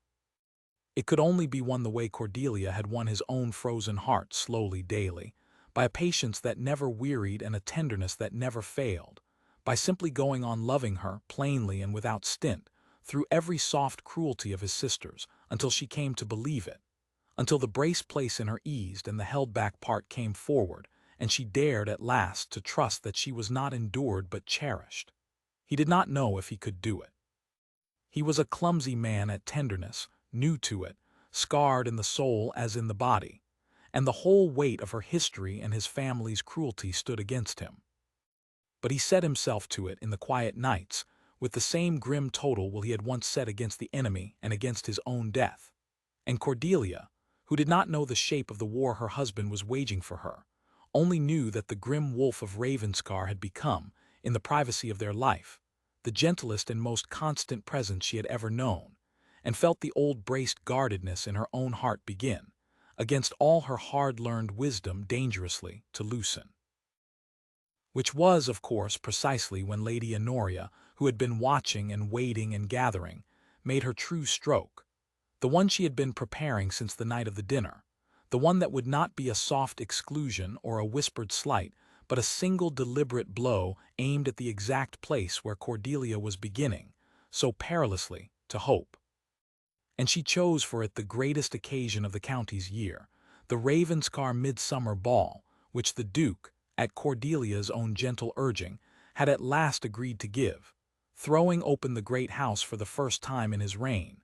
Speaker 1: It could only be won the way Cordelia had won his own frozen heart slowly daily, by a patience that never wearied and a tenderness that never failed, by simply going on loving her plainly and without stint, through every soft cruelty of his sisters, until she came to believe it, until the braced place in her eased and the held-back part came forward, and she dared at last to trust that she was not endured but cherished. He did not know if he could do it. He was a clumsy man at tenderness, new to it, scarred in the soul as in the body, and the whole weight of her history and his family's cruelty stood against him. But he set himself to it in the quiet nights, with the same grim total will he had once set against the enemy and against his own death. And Cordelia, who did not know the shape of the war her husband was waging for her, only knew that the grim wolf of Ravenscar had become, in the privacy of their life, the gentlest and most constant presence she had ever known, and felt the old braced guardedness in her own heart begin, against all her hard-learned wisdom dangerously to loosen. Which was, of course, precisely when Lady Honoria, who had been watching and waiting and gathering, made her true stroke, the one she had been preparing since the night of the dinner, the one that would not be a soft exclusion or a whispered slight, but a single deliberate blow aimed at the exact place where Cordelia was beginning, so perilously, to hope. And she chose for it the greatest occasion of the county's year, the Ravenscar midsummer ball, which the Duke, at Cordelia's own gentle urging, had at last agreed to give, throwing open the great house for the first time in his reign,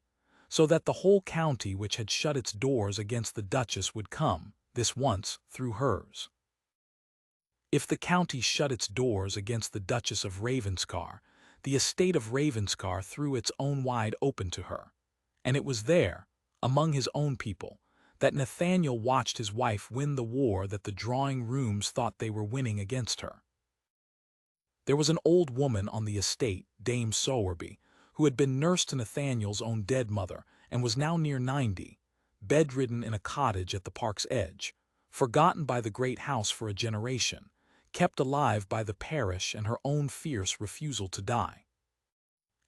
Speaker 1: so that the whole county which had shut its doors against the Duchess would come, this once, through hers. If the county shut its doors against the Duchess of Ravenscar, the estate of Ravenscar threw its own wide open to her, and it was there, among his own people, that Nathaniel watched his wife win the war that the drawing-rooms thought they were winning against her. There was an old woman on the estate, Dame Sowerby, who had been nurse to Nathaniel's own dead mother and was now near 90, bedridden in a cottage at the park's edge, forgotten by the great house for a generation, kept alive by the parish and her own fierce refusal to die.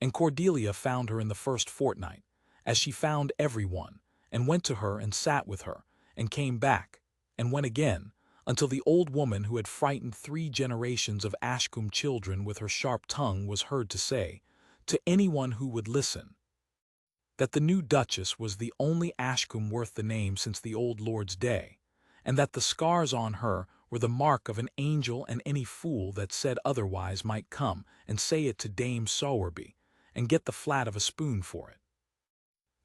Speaker 1: And Cordelia found her in the first fortnight, as she found everyone, and went to her and sat with her, and came back, and went again, until the old woman who had frightened 3 generations of Ashcombe children with her sharp tongue was heard to say, to anyone who would listen, that the new Duchess was the only Ashcombe worth the name since the old lord's day, and that the scars on her were the mark of an angel, and any fool that said otherwise might come and say it to Dame Sowerby, and get the flat of a spoon for it.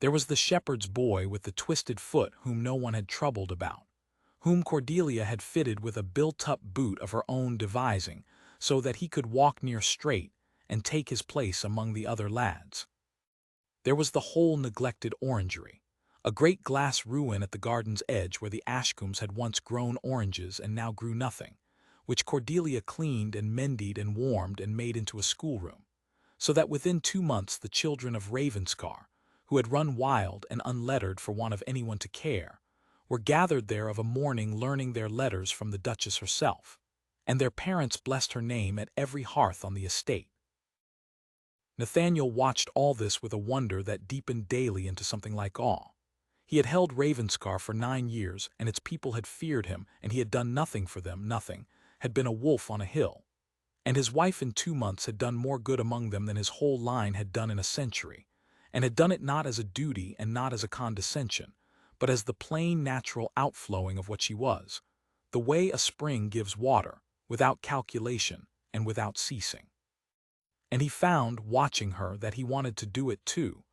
Speaker 1: There was the shepherd's boy with the twisted foot whom no one had troubled about, whom Cordelia had fitted with a built-up boot of her own devising, so that he could walk near straight and take his place among the other lads. There was the whole neglected orangery, a great glass ruin at the garden's edge where the Ashcombes had once grown oranges and now grew nothing, which Cordelia cleaned and mended and warmed and made into a schoolroom, so that within 2 months the children of Ravenscar, who had run wild and unlettered for want of anyone to care, were gathered there of a morning learning their letters from the Duchess herself, and their parents blessed her name at every hearth on the estate. Nathaniel watched all this with a wonder that deepened daily into something like awe. He had held Ravenscar for 9 years, and its people had feared him, and he had done nothing for them, nothing, had been a wolf on a hill. And his wife in 2 months had done more good among them than his whole line had done in a century, and had done it not as a duty and not as a condescension, but as the plain natural outflowing of what she was, the way a spring gives water, without calculation and without ceasing. And he found, watching her, that he wanted to do it too,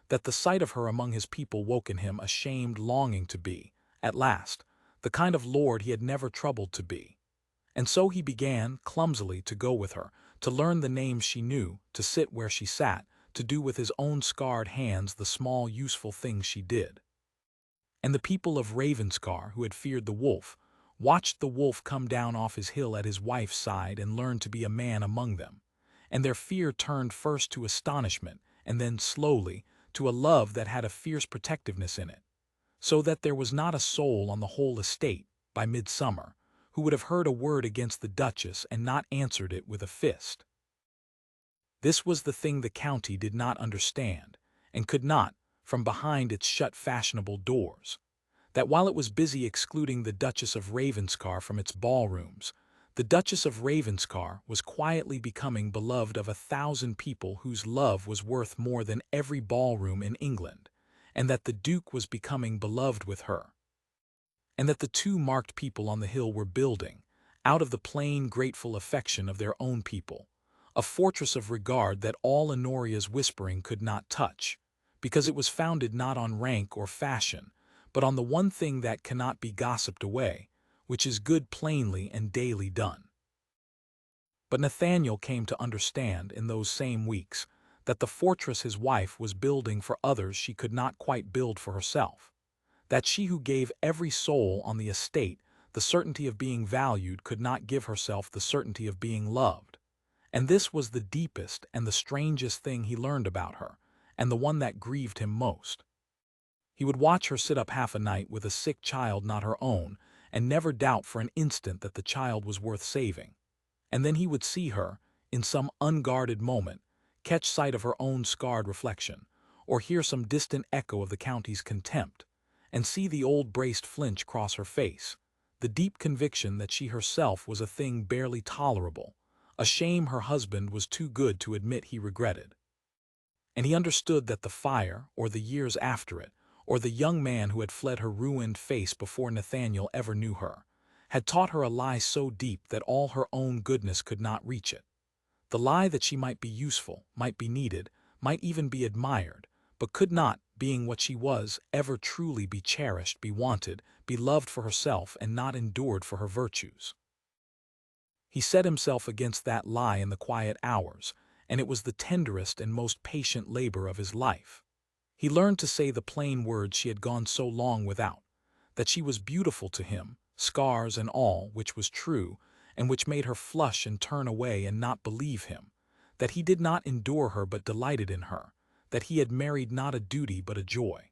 Speaker 1: that the sight of her among his people woke in him a shamed longing to be, at last, the kind of lord he had never troubled to be. And so he began, clumsily, to go with her, to learn the names she knew, to sit where she sat, to do with his own scarred hands the small useful things she did. And the people of Ravenscar, who had feared the wolf, watched the wolf come down off his hill at his wife's side and learned to be a man among them, and their fear turned first to astonishment, and then slowly to a love that had a fierce protectiveness in it, so that there was not a soul on the whole estate, by midsummer, who would have heard a word against the Duchess and not answered it with a fist. This was the thing the county did not understand, and could not, from behind its shut fashionable doors, that while it was busy excluding the Duchess of Ravenscar from its ballrooms, the Duchess of Ravenscar was quietly becoming beloved of 1,000 people whose love was worth more than every ballroom in England, and that the Duke was becoming beloved with her, and that the two marked people on the hill were building, out of the plain grateful affection of their own people, a fortress of regard that all Honoria's whispering could not touch, because it was founded not on rank or fashion, but on the one thing that cannot be gossiped away, which is good plainly and daily done. But Nathaniel came to understand in those same weeks that the fortress his wife was building for others she could not quite build for herself, that she who gave every soul on the estate the certainty of being valued could not give herself the certainty of being loved. And this was the deepest and the strangest thing he learned about her, and the one that grieved him most. He would watch her sit up half a night with a sick child not her own, and never doubt for an instant that the child was worth saving. And then he would see her, in some unguarded moment, catch sight of her own scarred reflection, or hear some distant echo of the county's contempt, and see the old braced flinch cross her face, the deep conviction that she herself was a thing barely tolerable, a shame her husband was too good to admit he regretted. And he understood that the fire, or the years after it, or the young man who had fled her ruined face before Nathaniel ever knew her, had taught her a lie so deep that all her own goodness could not reach it. The lie that she might be useful, might be needed, might even be admired, but could not, being what she was, ever truly be cherished, be wanted, be loved for herself and not endured for her virtues. He set himself against that lie in the quiet hours, and it was the tenderest and most patient labor of his life. He learned to say the plain words she had gone so long without, that she was beautiful to him, scars and all, which was true, and which made her flush and turn away and not believe him, that he did not endure her but delighted in her, that he had married not a duty but a joy.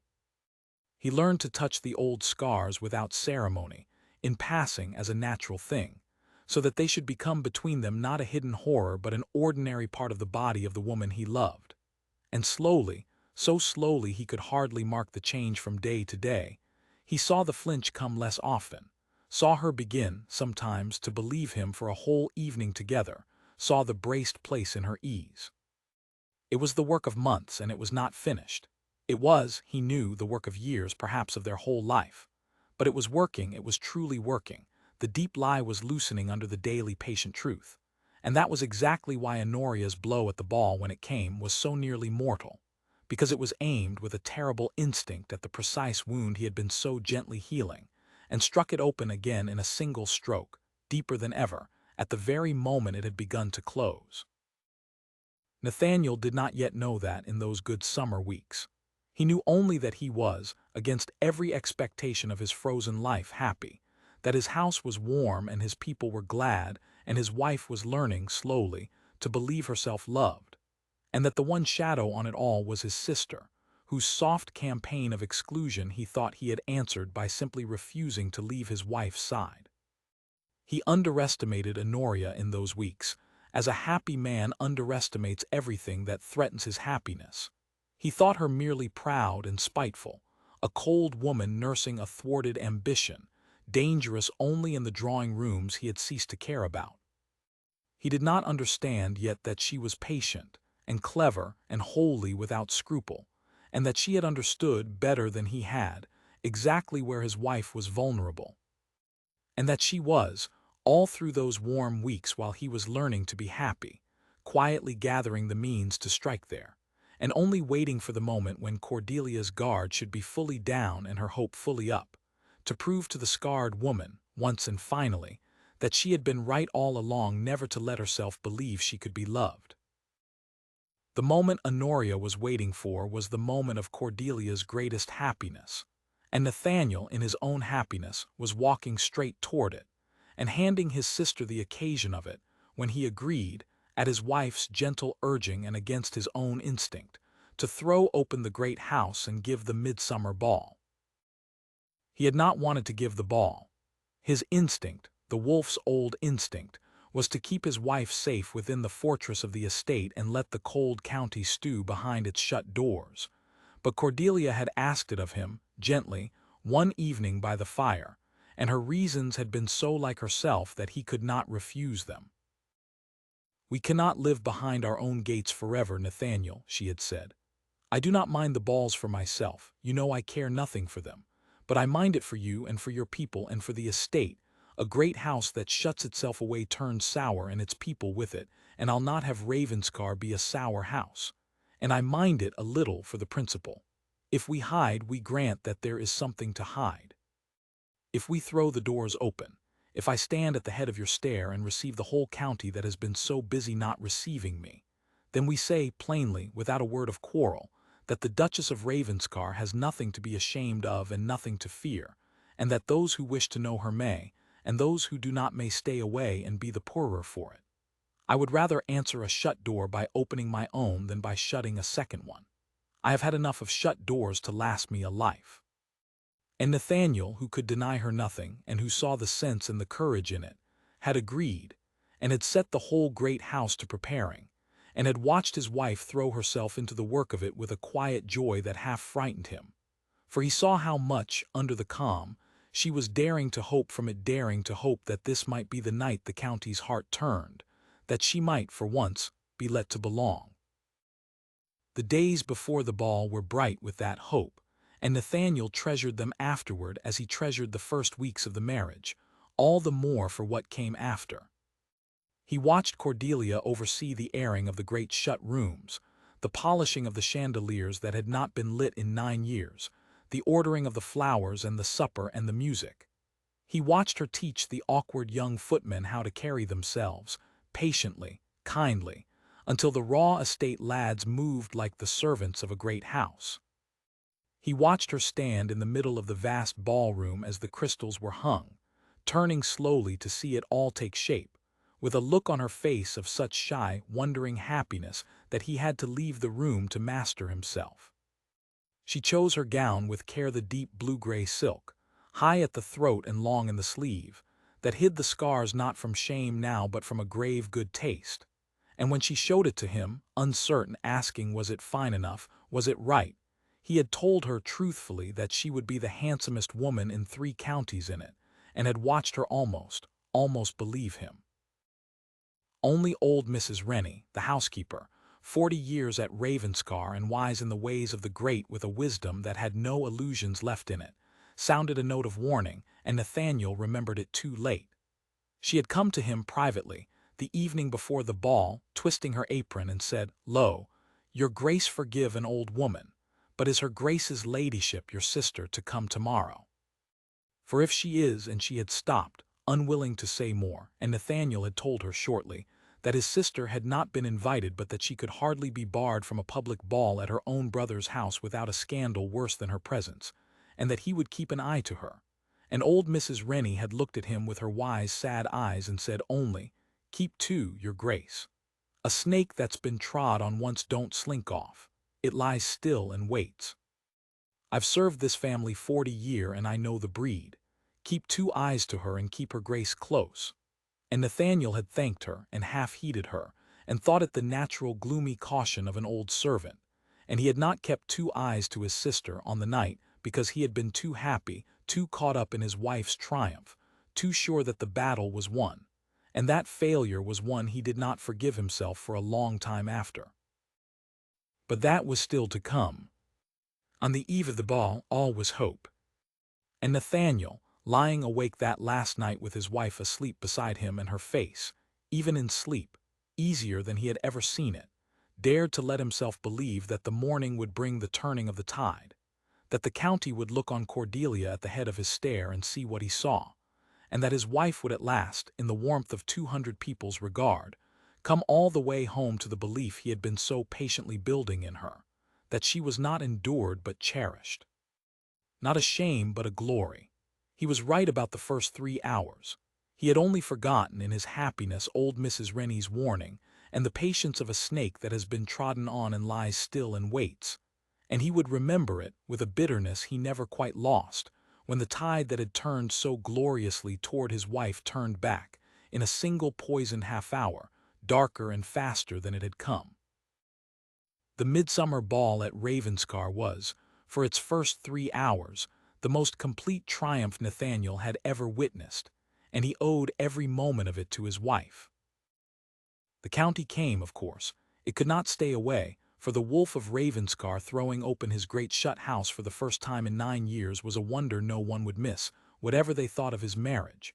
Speaker 1: He learned to touch the old scars without ceremony, in passing as a natural thing, so that they should become between them not a hidden horror but an ordinary part of the body of the woman he loved. And slowly, so slowly he could hardly mark the change from day to day, he saw the flinch come less often, saw her begin, sometimes, to believe him for a whole evening together, saw the braced place in her ease. It was the work of months, and it was not finished. It was, he knew, the work of years, perhaps of their whole life. But it was working, it was truly working. The deep lie was loosening under the daily patient truth. And that was exactly why Honoria's blow at the ball, when it came, was so nearly mortal, because it was aimed with a terrible instinct at the precise wound he had been so gently healing, and struck it open again in a single stroke, deeper than ever, at the very moment it had begun to close. Nathaniel did not yet know that in those good summer weeks. He knew only that he was, against every expectation of his frozen life, happy, that his house was warm and his people were glad, and his wife was learning, slowly, to believe herself loved, and that the one shadow on it all was his sister, whose soft campaign of exclusion he thought he had answered by simply refusing to leave his wife's side. He underestimated Honoria in those weeks, as a happy man underestimates everything that threatens his happiness. He thought her merely proud and spiteful, a cold woman nursing a thwarted ambition, dangerous only in the drawing rooms he had ceased to care about. He did not understand yet that she was patient, and clever, and wholly without scruple, and that she had understood, better than he had, exactly where his wife was vulnerable, and that she was, all through those warm weeks while he was learning to be happy, quietly gathering the means to strike there, and only waiting for the moment when Cordelia's guard should be fully down and her hope fully up, to prove to the scarred woman, once and finally, that she had been right all along never to let herself believe she could be loved. The moment Honoria was waiting for was the moment of Cordelia's greatest happiness, and Nathaniel, in his own happiness, was walking straight toward it, and handing his sister the occasion of it, when he agreed, at his wife's gentle urging and against his own instinct, to throw open the great house and give the midsummer ball. He had not wanted to give the ball. His instinct, the wolf's old instinct, was to keep his wife safe within the fortress of the estate and let the cold county stew behind its shut doors. But Cordelia had asked it of him, gently, one evening by the fire, and her reasons had been so like herself that he could not refuse them. "We cannot live behind our own gates forever, Nathaniel," she had said. "I do not mind the balls for myself, you know I care nothing for them, but I mind it for you and for your people and for the estate. A great house that shuts itself away turns sour and its people with it, and I'll not have Ravenscar be a sour house. And I mind it a little for the principle. If we hide, we grant that there is something to hide. If we throw the doors open, if I stand at the head of your stair and receive the whole county that has been so busy not receiving me, then we say plainly, without a word of quarrel, that the Duchess of Ravenscar has nothing to be ashamed of and nothing to fear, and that those who wish to know her may, and those who do not may stay away and be the poorer for it. I would rather answer a shut door by opening my own than by shutting a second one. I have had enough of shut doors to last me a life." And Nathaniel, who could deny her nothing, and who saw the sense and the courage in it, had agreed, and had set the whole great house to preparing, and had watched his wife throw herself into the work of it with a quiet joy that half frightened him. For he saw how much, under the calm, she was daring to hope from it, daring to hope that this might be the night the county's heart turned, that she might, for once, be let to belong. The days before the ball were bright with that hope, and Nathaniel treasured them afterward as he treasured the first weeks of the marriage, all the more for what came after. He watched Cordelia oversee the airing of the great shut rooms, the polishing of the chandeliers that had not been lit in 9 years, the ordering of the flowers and the supper and the music. He watched her teach the awkward young footmen how to carry themselves, patiently, kindly, until the raw estate lads moved like the servants of a great house. He watched her stand in the middle of the vast ballroom as the crystals were hung, turning slowly to see it all take shape, with a look on her face of such shy, wondering happiness that he had to leave the room to master himself. She chose her gown with care, the deep blue-gray silk, high at the throat and long in the sleeve, that hid the scars not from shame now but from a grave good taste. And when she showed it to him, uncertain, asking was it fine enough, was it right, he had told her truthfully that she would be the handsomest woman in 3 counties in it, and had watched her almost believe him. Only old Mrs. Rennie, the housekeeper, 40 years at Ravenscar and wise in the ways of the great with a wisdom that had no illusions left in it, sounded a note of warning, and Nathaniel remembered it too late. She had come to him privately, the evening before the ball, twisting her apron, and said, "Lo, your grace forgive an old woman, but is her grace's ladyship your sister to come tomorrow? For if she is," and she had stopped, unwilling to say more, and Nathaniel had told her shortly that his sister had not been invited, but that she could hardly be barred from a public ball at her own brother's house without a scandal worse than her presence, and that he would keep an eye to her. And old Mrs. Rennie had looked at him with her wise, sad eyes and said only, "Keep to, your grace. A snake that's been trod on once don't slink off. It lies still and waits. I've served this family 40 year and I know the breed. Keep 2 eyes to her and keep her grace close." And Nathaniel had thanked her and half heeded her, and thought it the natural gloomy caution of an old servant, and he had not kept 2 eyes to his sister on the night because he had been too happy, too caught up in his wife's triumph, too sure that the battle was won, and that failure was one he did not forgive himself for a long time after. But that was still to come. On the eve of the ball, all was hope. And Nathaniel, lying awake that last night with his wife asleep beside him and her face, even in sleep, easier than he had ever seen it, dared to let himself believe that the morning would bring the turning of the tide, that the county would look on Cordelia at the head of his stair and see what he saw, and that his wife would at last, in the warmth of 200 people's regard, come all the way home to the belief he had been so patiently building in her, that she was not endured but cherished. Not a shame but a glory. He was right about the first 3 hours. He had only forgotten in his happiness old Mrs. Rennie's warning and the patience of a snake that has been trodden on and lies still and waits, and he would remember it with a bitterness he never quite lost when the tide that had turned so gloriously toward his wife turned back, in a single poisoned half-hour, darker and faster than it had come. The midsummer ball at Ravenscar was, for its first 3 hours, the most complete triumph Nathaniel had ever witnessed, and he owed every moment of it to his wife. The county came, of course. It could not stay away, for the Wolf of Ravenscar throwing open his great shut house for the first time in 9 years was a wonder no one would miss, whatever they thought of his marriage.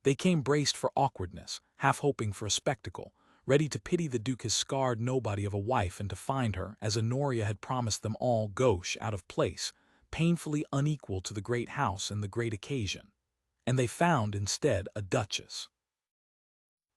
Speaker 1: They came braced for awkwardness, half hoping for a spectacle, ready to pity the Duke his scarred nobody of a wife and to find her, as Honoria had promised them all, gauche, out of place, painfully unequal to the great house and the great occasion. And they found, instead, a duchess.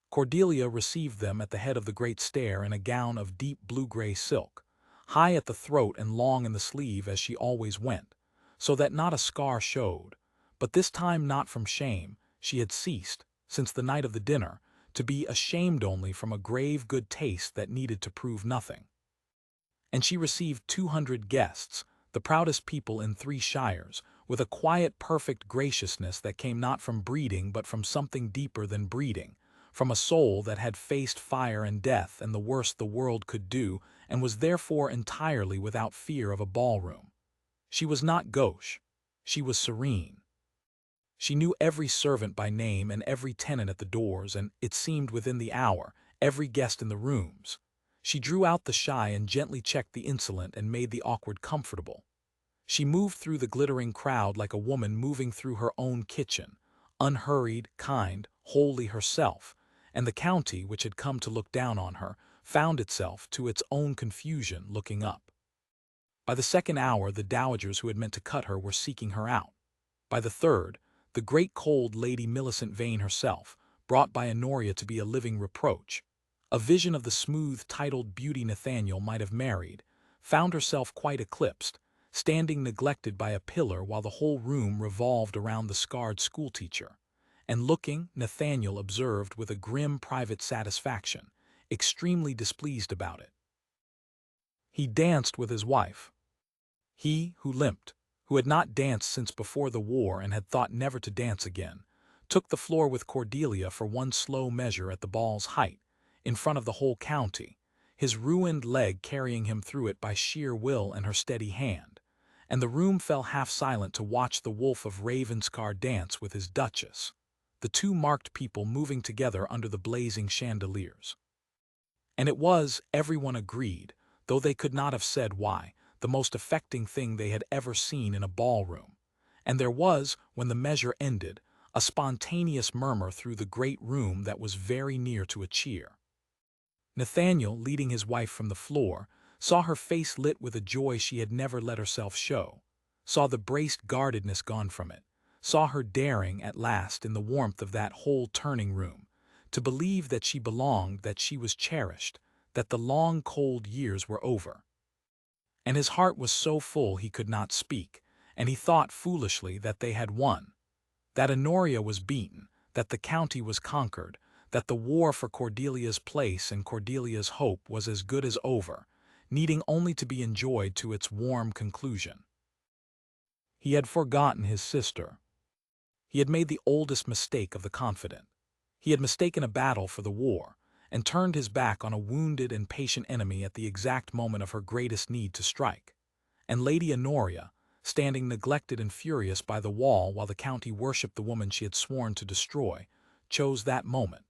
Speaker 1: Cordelia received them at the head of the great stair in a gown of deep blue-gray silk, high at the throat and long in the sleeve as she always went, so that not a scar showed, but this time not from shame. She had ceased, since the night of the dinner, to be ashamed only from a grave good taste that needed to prove nothing. And she received 200 guests, the proudest people in 3 shires, with a quiet, perfect graciousness that came not from breeding but from something deeper than breeding, from a soul that had faced fire and death and the worst the world could do, and was therefore entirely without fear of a ballroom. She was not gauche. She was serene. She knew every servant by name and every tenant at the doors, and, it seemed within the hour, every guest in the rooms. She drew out the shy and gently checked the insolent and made the awkward comfortable. She moved through the glittering crowd like a woman moving through her own kitchen, unhurried, kind, wholly herself, and the county, which had come to look down on her, found itself, to its own confusion, looking up. By the 2nd hour the dowagers who had meant to cut her were seeking her out. By the 3rd, the great cold Lady Millicent Vane herself, brought by Honoria to be a living reproach, a vision of the smooth, titled beauty Nathaniel might have married, found herself quite eclipsed, standing neglected by a pillar while the whole room revolved around the scarred schoolteacher, and looking, Nathaniel observed with a grim private satisfaction, extremely displeased about it. He danced with his wife. He, who limped, who had not danced since before the war and had thought never to dance again, took the floor with Cordelia for one slow measure at the ball's height, in front of the whole county, his ruined leg carrying him through it by sheer will and her steady hand, and the room fell half silent to watch the Wolf of Ravenscar dance with his duchess, the 2 marked people moving together under the blazing chandeliers. And it was, everyone agreed, though they could not have said why, the most affecting thing they had ever seen in a ballroom, and there was, when the measure ended, a spontaneous murmur through the great room that was very near to a cheer. Nathaniel, leading his wife from the floor, saw her face lit with a joy she had never let herself show, saw the braced guardedness gone from it, saw her daring, at last, in the warmth of that whole turning room, to believe that she belonged, that she was cherished, that the long cold years were over. And his heart was so full he could not speak, and he thought foolishly that they had won, that Honoria was beaten, that the county was conquered, that the war for Cordelia's place and Cordelia's hope was as good as over, needing only to be enjoyed to its warm conclusion. He had forgotten his sister. He had made the oldest mistake of the confident. He had mistaken a battle for the war, and turned his back on a wounded and patient enemy at the exact moment of her greatest need to strike. And Lady Honoria, standing neglected and furious by the wall while the county worshipped the woman she had sworn to destroy, chose that moment,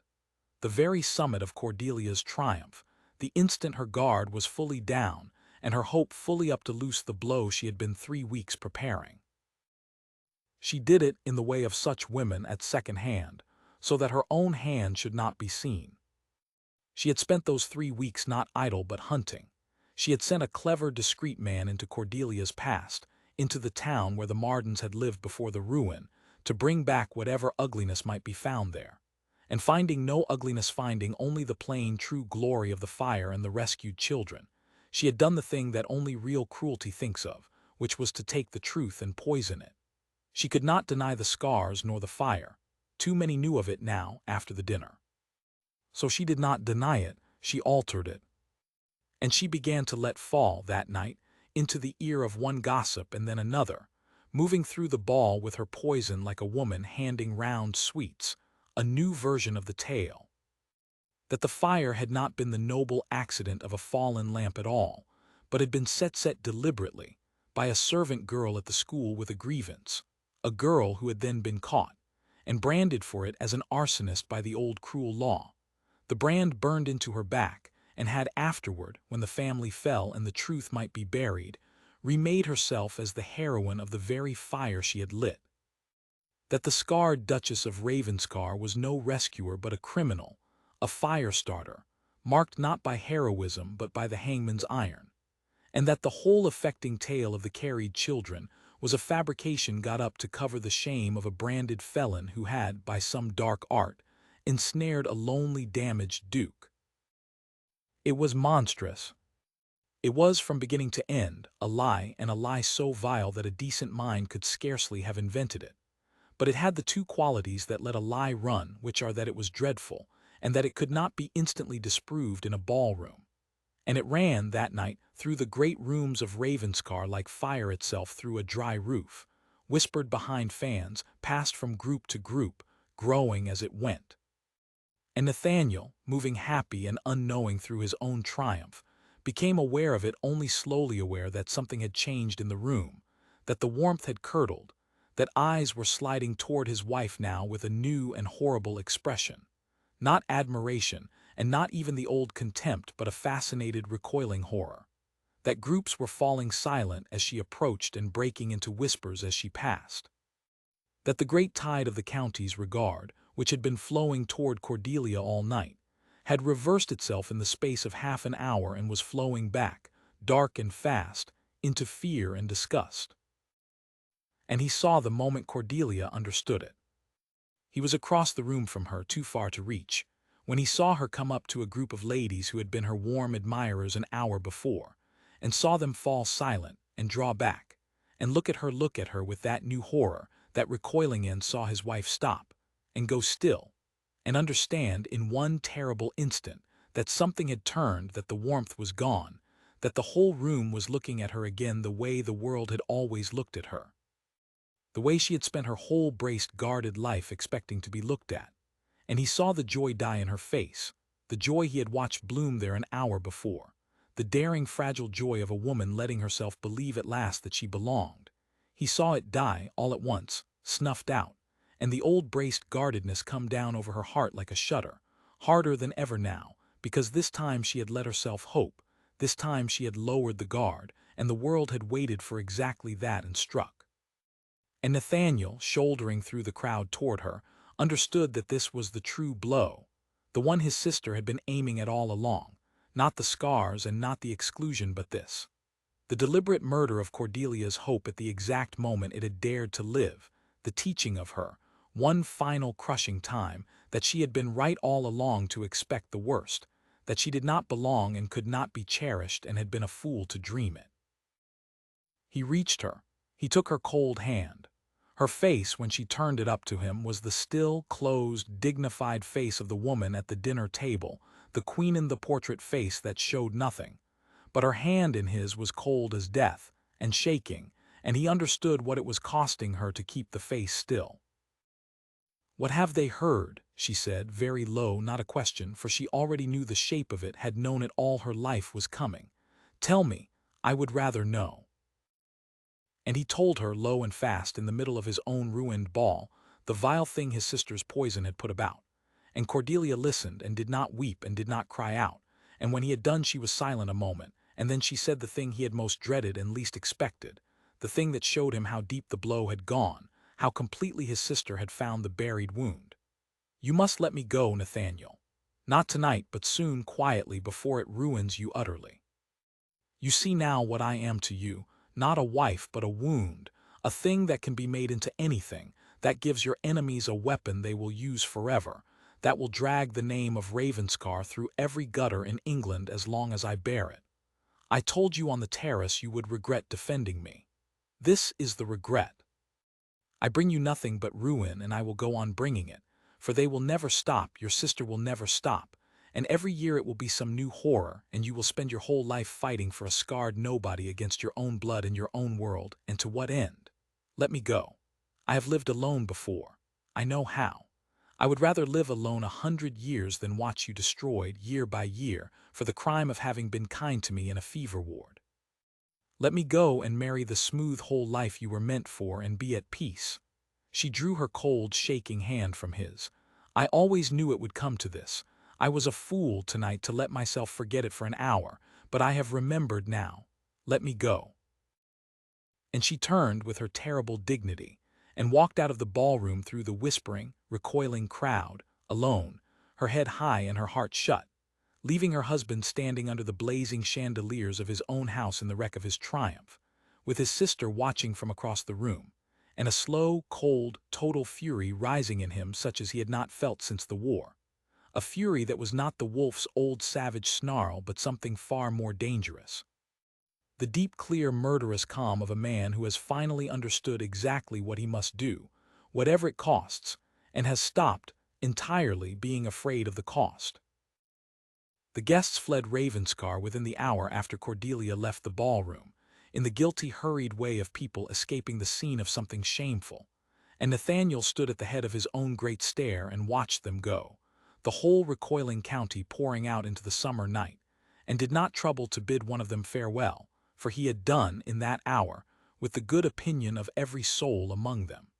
Speaker 1: the very summit of Cordelia's triumph, the instant her guard was fully down and her hope fully up to loose the blow she had been 3 weeks preparing. She did it in the way of such women at second hand, so that her own hand should not be seen. She had spent those 3 weeks not idle but hunting. She had sent a clever, discreet man into Cordelia's past, into the town where the Mardens had lived before the ruin, to bring back whatever ugliness might be found there. And finding no ugliness, finding only the plain, true glory of the fire and the rescued children, she had done the thing that only real cruelty thinks of, which was to take the truth and poison it. She could not deny the scars nor the fire. Too many knew of it now, after the dinner. So she did not deny it, she altered it. And she began to let fall, that night, into the ear of one gossip and then another, moving through the ball with her poison like a woman handing round sweets, a new version of the tale. That the fire had not been the noble accident of a fallen lamp at all, but had been set deliberately by a servant girl at the school with a grievance, a girl who had then been caught, and branded for it as an arsonist by the old cruel law. The brand burned into her back, and had afterward, when the family fell and the truth might be buried, remade herself as the heroine of the very fire she had lit. That the scarred Duchess of Ravenscar was no rescuer but a criminal, a fire-starter, marked not by heroism but by the hangman's iron, and that the whole affecting tale of the carried children was a fabrication got up to cover the shame of a branded felon who had, by some dark art, ensnared a lonely damaged duke. It was monstrous. It was, from beginning to end, a lie, and a lie so vile that a decent mind could scarcely have invented it. But it had the two qualities that let a lie run, which are that it was dreadful, and that it could not be instantly disproved in a ballroom. And it ran, that night, through the great rooms of Ravenscar like fire itself through a dry roof, whispered behind fans, passed from group to group, growing as it went. And Nathaniel, moving happy and unknowing through his own triumph, became aware of it, only slowly aware that something had changed in the room, that the warmth had curdled, that eyes were sliding toward his wife now with a new and horrible expression. Not admiration, and not even the old contempt, but a fascinated, recoiling horror. That groups were falling silent as she approached and breaking into whispers as she passed. That the great tide of the county's regard, which had been flowing toward Cordelia all night, had reversed itself in the space of half an hour and was flowing back, dark and fast, into fear and disgust. And he saw the moment Cordelia understood it. He was across the room from her, too far to reach, when he saw her come up to a group of ladies who had been her warm admirers an hour before, and saw them fall silent and draw back, and look at her with that new horror, that recoiling in saw his wife stop, and go still, and understand in one terrible instant that something had turned, that the warmth was gone, that the whole room was looking at her again the way the world had always looked at her. The way she had spent her whole braced, guarded life expecting to be looked at. And he saw the joy die in her face, the joy he had watched bloom there an hour before, the daring, fragile joy of a woman letting herself believe at last that she belonged. He saw it die all at once, snuffed out, and the old braced guardedness come down over her heart like a shudder, harder than ever now, because this time she had let herself hope, this time she had lowered the guard, and the world had waited for exactly that and struck. And Nathaniel, shouldering through the crowd toward her, understood that this was the true blow, the one his sister had been aiming at all along, not the scars and not the exclusion but this. The deliberate murder of Cordelia's hope at the exact moment it had dared to live, the teaching of her, one final crushing time, that she had been right all along to expect the worst, that she did not belong and could not be cherished and had been a fool to dream it. He reached her. He took her cold hand. Her face, when she turned it up to him, was the still, closed, dignified face of the woman at the dinner table, the queen in the portrait face that showed nothing. But her hand in his was cold as death, and shaking, and he understood what it was costing her to keep the face still. "What have they heard?" she said, very low, not a question, for she already knew the shape of it, had known it all her life was coming. "Tell me, I would rather know." And he told her, low and fast, in the middle of his own ruined ball, the vile thing his sister's poison had put about. And Cordelia listened, and did not weep, and did not cry out, and when he had done she was silent a moment, and then she said the thing he had most dreaded and least expected, the thing that showed him how deep the blow had gone, how completely his sister had found the buried wound. "You must let me go, Nathaniel. Not tonight, but soon, quietly, before it ruins you utterly. You see now what I am to you, not a wife but a wound, a thing that can be made into anything, that gives your enemies a weapon they will use forever, that will drag the name of Ravenscar through every gutter in England as long as I bear it. I told you on the terrace you would regret defending me. This is the regret. I bring you nothing but ruin, and I will go on bringing it, for they will never stop, your sister will never stop, and every year it will be some new horror, and you will spend your whole life fighting for a scarred nobody against your own blood in your own world, and to what end? Let me go. I have lived alone before. I know how. I would rather live alone 100 years than watch you destroyed year by year for the crime of having been kind to me in a fever ward. Let me go and marry the smooth whole life you were meant for and be at peace." She drew her cold, shaking hand from his. "I always knew it would come to this. I was a fool tonight to let myself forget it for an hour, but I have remembered now. Let me go." And she turned with her terrible dignity and walked out of the ballroom through the whispering, recoiling crowd, alone, her head high and her heart shut, leaving her husband standing under the blazing chandeliers of his own house in the wreck of his triumph, with his sister watching from across the room, and a slow, cold, total fury rising in him such as he had not felt since the war. A fury that was not the wolf's old savage snarl but something far more dangerous. The deep, clear, murderous calm of a man who has finally understood exactly what he must do, whatever it costs, and has stopped, entirely, being afraid of the cost. The guests fled Ravenscar within the hour after Cordelia left the ballroom, in the guilty, hurried way of people escaping the scene of something shameful, and Nathaniel stood at the head of his own great stair and watched them go, the whole recoiling county pouring out into the summer night, and did not trouble to bid one of them farewell, for he had done, in that hour, with the good opinion of every soul among them.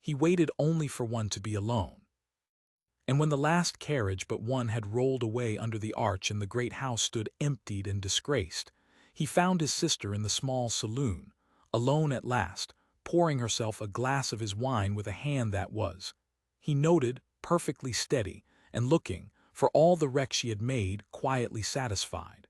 Speaker 1: He waited only for one to be alone. And when the last carriage but one had rolled away under the arch and the great house stood emptied and disgraced, he found his sister in the small saloon, alone at last, pouring herself a glass of his wine with a hand that was, he noted, perfectly steady, and looking, for all the wreck she had made, quietly satisfied.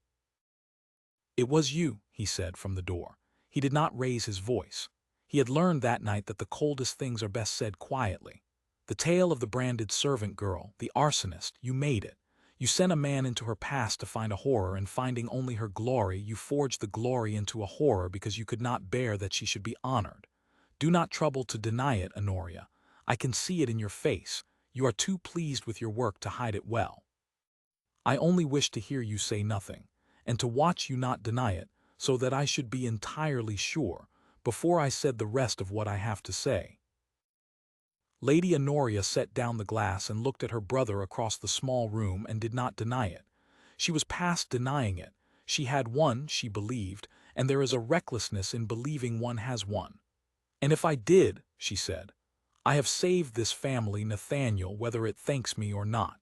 Speaker 1: "It was you," he said from the door. He did not raise his voice. He had learned that night that the coldest things are best said quietly. "The tale of the branded servant girl, the arsonist, you made it. You sent a man into her past to find a horror, and finding only her glory, you forged the glory into a horror because you could not bear that she should be honored. Do not trouble to deny it, Honoria. I can see it in your face. You are too pleased with your work to hide it well. I only wish to hear you say nothing, and to watch you not deny it, so that I should be entirely sure, before I said the rest of what I have to say." Lady Honoria set down the glass and looked at her brother across the small room and did not deny it. She was past denying it. She had one, she believed, and there is a recklessness in believing one has one. "And if I did," she said, "I have saved this family, Nathaniel, whether it thanks me or not.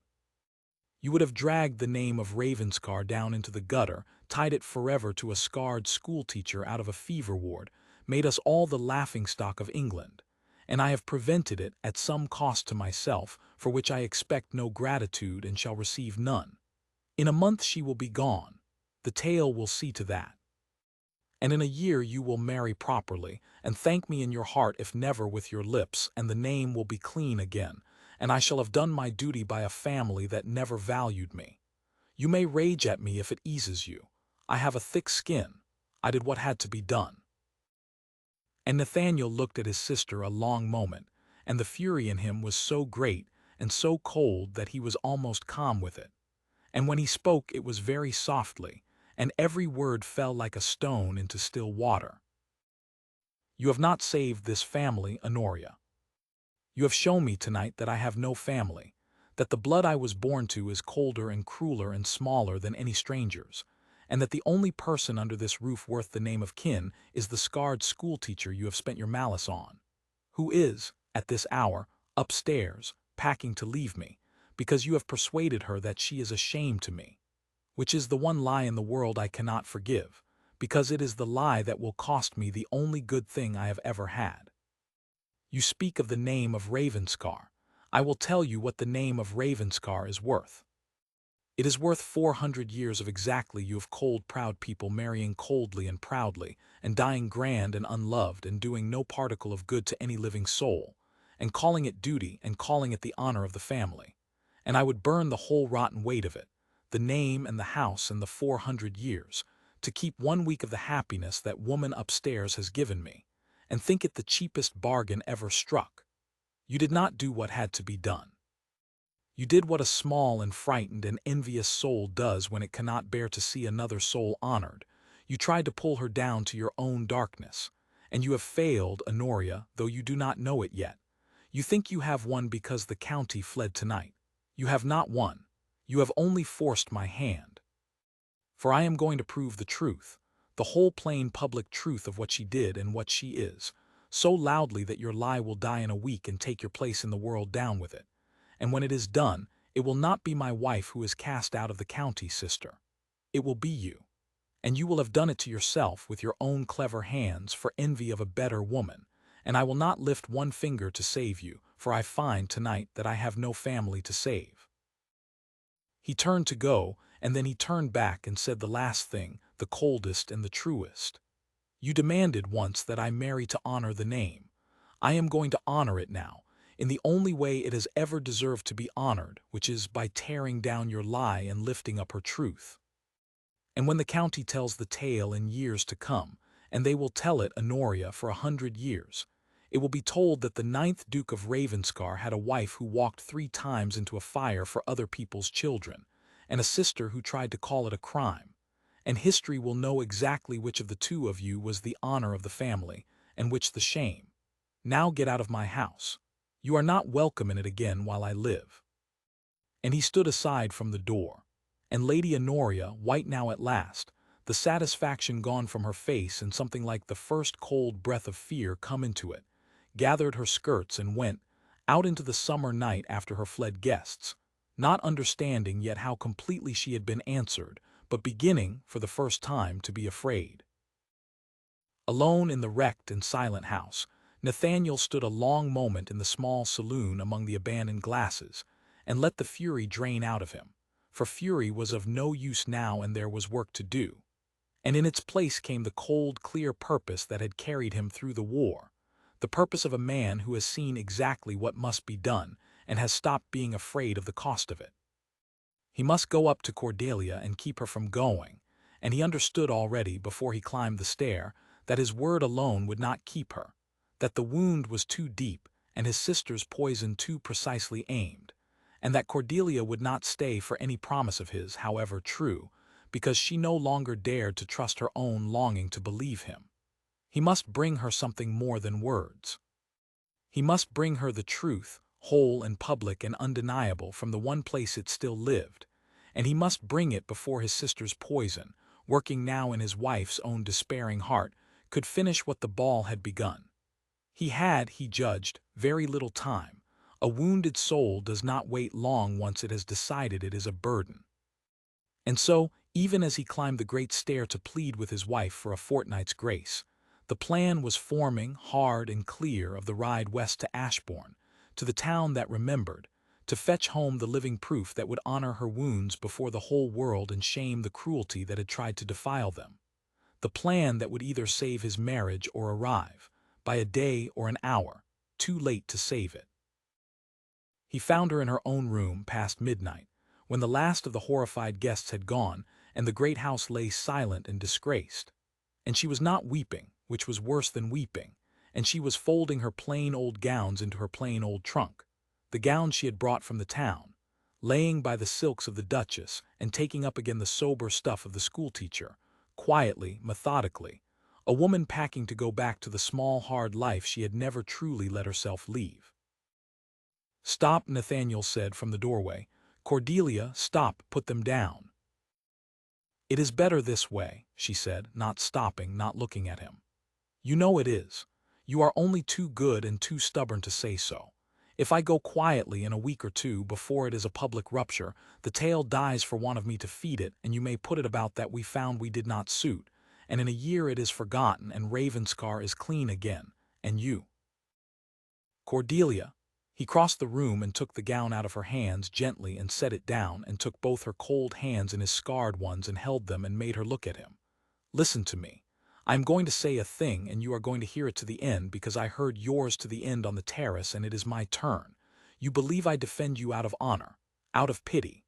Speaker 1: You would have dragged the name of Ravenscar down into the gutter, tied it forever to a scarred schoolteacher out of a fever ward, made us all the laughing-stock of England. And I have prevented it at some cost to myself, for which I expect no gratitude and shall receive none. In a month she will be gone. The tale will see to that. And in a year you will marry properly, and thank me in your heart if never with your lips, and the name will be clean again, and I shall have done my duty by a family that never valued me. You may rage at me if it eases you. I have a thick skin. I did what had to be done." And Nathaniel looked at his sister a long moment, and the fury in him was so great and so cold that he was almost calm with it. And when he spoke it was very softly, and every word fell like a stone into still water. "You have not saved this family, Honoria. You have shown me tonight that I have no family, that the blood I was born to is colder and crueler and smaller than any stranger's, and that the only person under this roof worth the name of kin is the scarred schoolteacher you have spent your malice on, who is, at this hour, upstairs, packing to leave me, because you have persuaded her that she is a shame to me, which is the one lie in the world I cannot forgive, because it is the lie that will cost me the only good thing I have ever had. You speak of the name of Ravenscar. I will tell you what the name of Ravenscar is worth. It is worth 400 years of exactly you of cold, proud people marrying coldly and proudly, and dying grand and unloved, and doing no particle of good to any living soul, and calling it duty and calling it the honor of the family. And I would burn the whole rotten weight of it, the name and the house and the 400 years, to keep 1 week of the happiness that woman upstairs has given me, and think it the cheapest bargain ever struck. You did not do what had to be done. You did what a small and frightened and envious soul does when it cannot bear to see another soul honored. You tried to pull her down to your own darkness, and you have failed, Honoria, though you do not know it yet. You think you have won because the county fled tonight. You have not won. You have only forced my hand. For I am going to prove the truth, the whole plain public truth of what she did and what she is, so loudly that your lie will die in a week and take your place in the world down with it. And when it is done, it will not be my wife who is cast out of the county, sister. It will be you. And you will have done it to yourself with your own clever hands for envy of a better woman, and I will not lift one finger to save you, for I find tonight that I have no family to save. He turned to go, and then he turned back and said the last thing, the coldest and the truest. You demanded once that I marry to honor the name. I am going to honor it now, in the only way it has ever deserved to be honored, which is by tearing down your lie and lifting up her truth. And when the county tells the tale in years to come, and they will tell it, Honoria, for 100 years, it will be told that the 9th Duke of Ravenscar had a wife who walked 3 times into a fire for other people's children, and a sister who tried to call it a crime. And history will know exactly which of the two of you was the honor of the family, and which the shame. Now get out of my house. You are not welcome in it again while I live. And he stood aside from the door. And Lady Honoria, white now at last, the satisfaction gone from her face and something like the first cold breath of fear come into it, gathered her skirts and went out into the summer night after her fled guests, not understanding yet how completely she had been answered, but beginning, for the first time, to be afraid. Alone in the wrecked and silent house, Nathaniel stood a long moment in the small saloon among the abandoned glasses, and let the fury drain out of him. For fury was of no use now and there was work to do. And in its place came the cold, clear purpose that had carried him through the war, the purpose of a man who has seen exactly what must be done and has stopped being afraid of the cost of it. He must go up to Cordelia and keep her from going, and he understood already before he climbed the stair that his word alone would not keep her, that the wound was too deep and his sister's poison too precisely aimed, and that Cordelia would not stay for any promise of his, however true, because she no longer dared to trust her own longing to believe him. He must bring her something more than words. He must bring her the truth, whole and public and undeniable, from the one place it still lived, and he must bring it before his sister's poison, working now in his wife's own despairing heart, could finish what the ball had begun. He had, he judged, very little time. A wounded soul does not wait long once it has decided it is a burden. And so, even as he climbed the great stair to plead with his wife for a fortnight's grace, the plan was forming, hard and clear, of the ride west to Ashbourne, to the town that remembered, to fetch home the living proof that would honor her wounds before the whole world and shame the cruelty that had tried to defile them. The plan that would either save his marriage or arrive, by a day or an hour, too late to save it. He found her in her own room past midnight, when the last of the horrified guests had gone and the great house lay silent and disgraced. And she was not weeping, which was worse than weeping, and she was folding her plain old gowns into her plain old trunk, the gowns she had brought from the town, laying by the silks of the Duchess and taking up again the sober stuff of the schoolteacher, quietly, methodically, a woman packing to go back to the small, hard life she had never truly let herself leave. "Stop," Nathaniel said from the doorway. "Cordelia, stop, put them down." "It is better this way," she said, not stopping, not looking at him. "You know it is. You are only too good and too stubborn to say so. If I go quietly in a week or two before it is a public rupture, the tale dies for want of me to feed it, and you may put it about that we found we did not suit, and in a year it is forgotten and Ravenscar is clean again, and you. Cordelia." He crossed the room and took the gown out of her hands gently and set it down, and took both her cold hands in his scarred ones and held them and made her look at him. "Listen to me. I am going to say a thing, and you are going to hear it to the end, because I heard yours to the end on the terrace, and it is my turn. You believe I defend you out of honor, out of pity,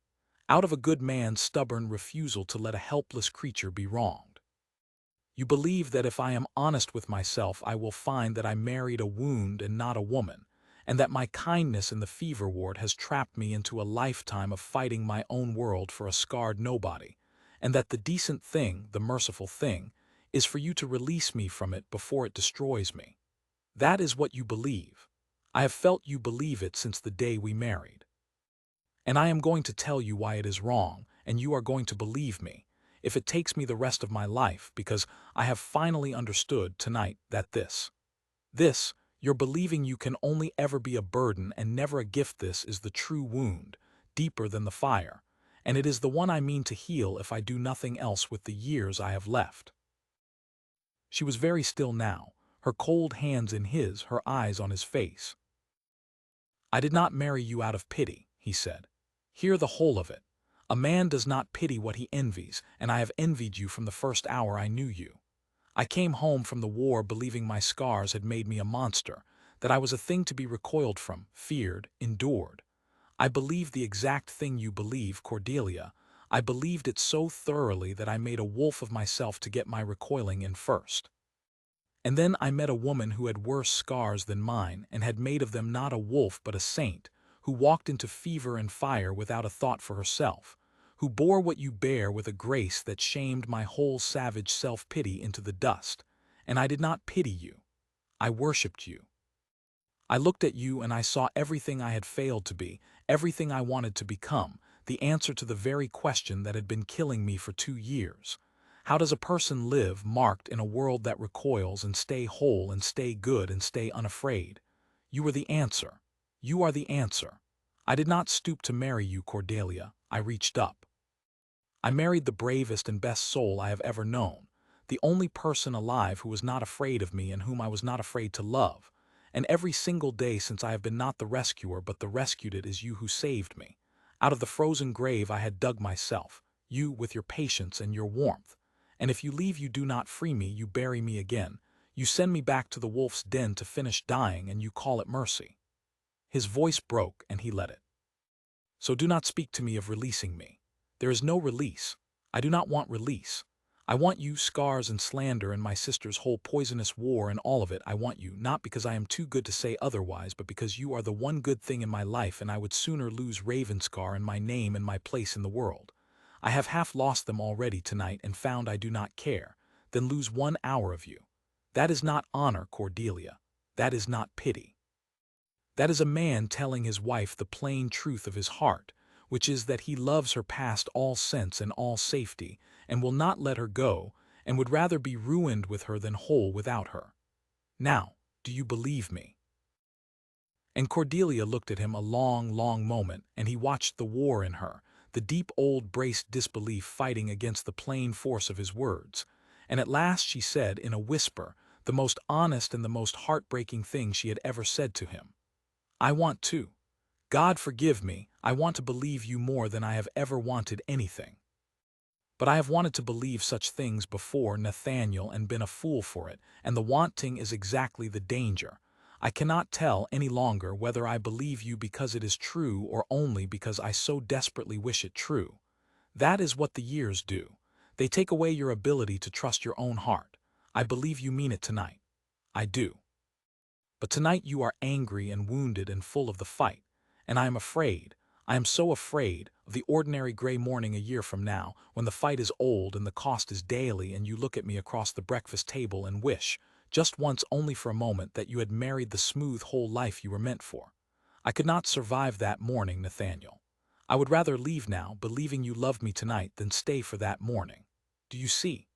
Speaker 1: out of a good man's stubborn refusal to let a helpless creature be wronged. You believe that if I am honest with myself I will find that I married a wound and not a woman, and that my kindness in the fever ward has trapped me into a lifetime of fighting my own world for a scarred nobody, and that the decent thing, the merciful thing, is for you to release me from it before it destroys me. That is what you believe. I have felt you believe it since the day we married. And I am going to tell you why it is wrong, and you are going to believe me, if it takes me the rest of my life, because I have finally understood tonight that this, you're believing you can only ever be a burden and never a gift, this is the true wound, deeper than the fire, and it is the one I mean to heal if I do nothing else with the years I have left. She was very still now, her cold hands in his, her eyes on his face. I did not marry you out of pity, he said. Hear the whole of it. A man does not pity what he envies, and I have envied you from the first hour I knew you. I came home from the war believing my scars had made me a monster, that I was a thing to be recoiled from, feared, endured. I believed the exact thing you believe, Cordelia. I believed it so thoroughly that I made a wolf of myself to get my recoiling in first. And then I met a woman who had worse scars than mine and had made of them not a wolf but a saint, who walked into fever and fire without a thought for herself, who bore what you bear with a grace that shamed my whole savage self-pity into the dust. And I did not pity you. I worshipped you. I looked at you and I saw everything I had failed to be, everything I wanted to become, the answer to the very question that had been killing me for 2 years. How does a person live marked in a world that recoils and stay whole and stay good and stay unafraid? You were the answer. You are the answer. I did not stoop to marry you, Cordelia. I reached up. I married the bravest and best soul I have ever known, the only person alive who was not afraid of me and whom I was not afraid to love. And every single day since I have been not the rescuer but the rescued, it is you who saved me. Out of the frozen grave I had dug myself, you with your patience and your warmth. And if you leave, you do not free me, you bury me again. You send me back to the wolf's den to finish dying, and you call it mercy. His voice broke and he let it. So do not speak to me of releasing me. There is no release. I do not want release. I want you, scars and slander and my sister's whole poisonous war and all of it. I want you, not because I am too good to say otherwise, but because you are the one good thing in my life, and I would sooner lose Ravenscar and my name and my place in the world. I have half lost them already tonight and found I do not care, than lose 1 hour of you. That is not honor, Cordelia. That is not pity. That is a man telling his wife the plain truth of his heart, which is that he loves her past all sense and all safety, and will not let her go, and would rather be ruined with her than whole without her. Now, do you believe me? And Cordelia looked at him a long, long moment, and he watched the war in her, the deep old braced disbelief fighting against the plain force of his words. And at last she said in a whisper, the most honest and the most heartbreaking thing she had ever said to him. I want to. God forgive me, I want to believe you more than I have ever wanted anything. But I have wanted to believe such things before, Nathaniel, and been a fool for it, and the wanting is exactly the danger. I cannot tell any longer whether I believe you because it is true or only because I so desperately wish it true. That is what the years do. They take away your ability to trust your own heart. I believe you mean it tonight. I do. But tonight you are angry and wounded and full of the fight, and I am afraid, I am so afraid, of the ordinary gray morning a year from now, when the fight is old and the cost is daily, and you look at me across the breakfast table and wish, just once only for a moment, that you had married the smooth whole life you were meant for. I could not survive that morning, Nathaniel. I would rather leave now, believing you loved me tonight, than stay for that morning. Do you see?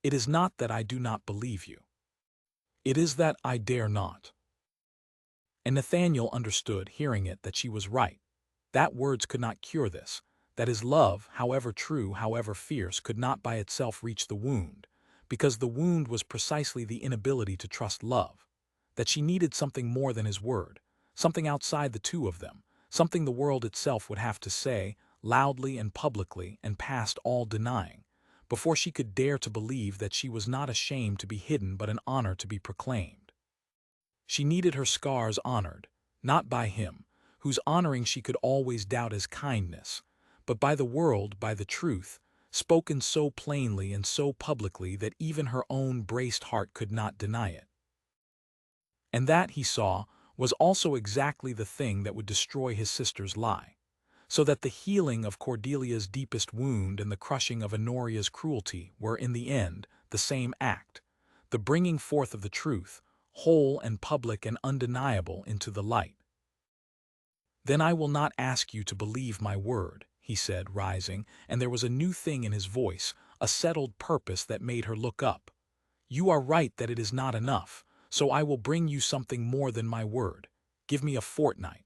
Speaker 1: It is not that I do not believe you. It is that I dare not. And Nathaniel understood, hearing it, that she was right. That words could not cure this, that his love, however true, however fierce, could not by itself reach the wound, because the wound was precisely the inability to trust love, that she needed something more than his word, something outside the two of them, something the world itself would have to say, loudly and publicly and past all denying, before she could dare to believe that she was not a shame to be hidden but an honor to be proclaimed. She needed her scars honored, not by him, whose honoring she could always doubt as kindness, but by the world, by the truth, spoken so plainly and so publicly that even her own braced heart could not deny it. And that, he saw, was also exactly the thing that would destroy his sister's lie, so that the healing of Cordelia's deepest wound and the crushing of Honoria's cruelty were, in the end, the same act, the bringing forth of the truth, whole and public and undeniable, into the light. "Then I will not ask you to believe my word," he said, rising, and there was a new thing in his voice, a settled purpose that made her look up. "You are right that it is not enough, so I will bring you something more than my word. Give me a fortnight.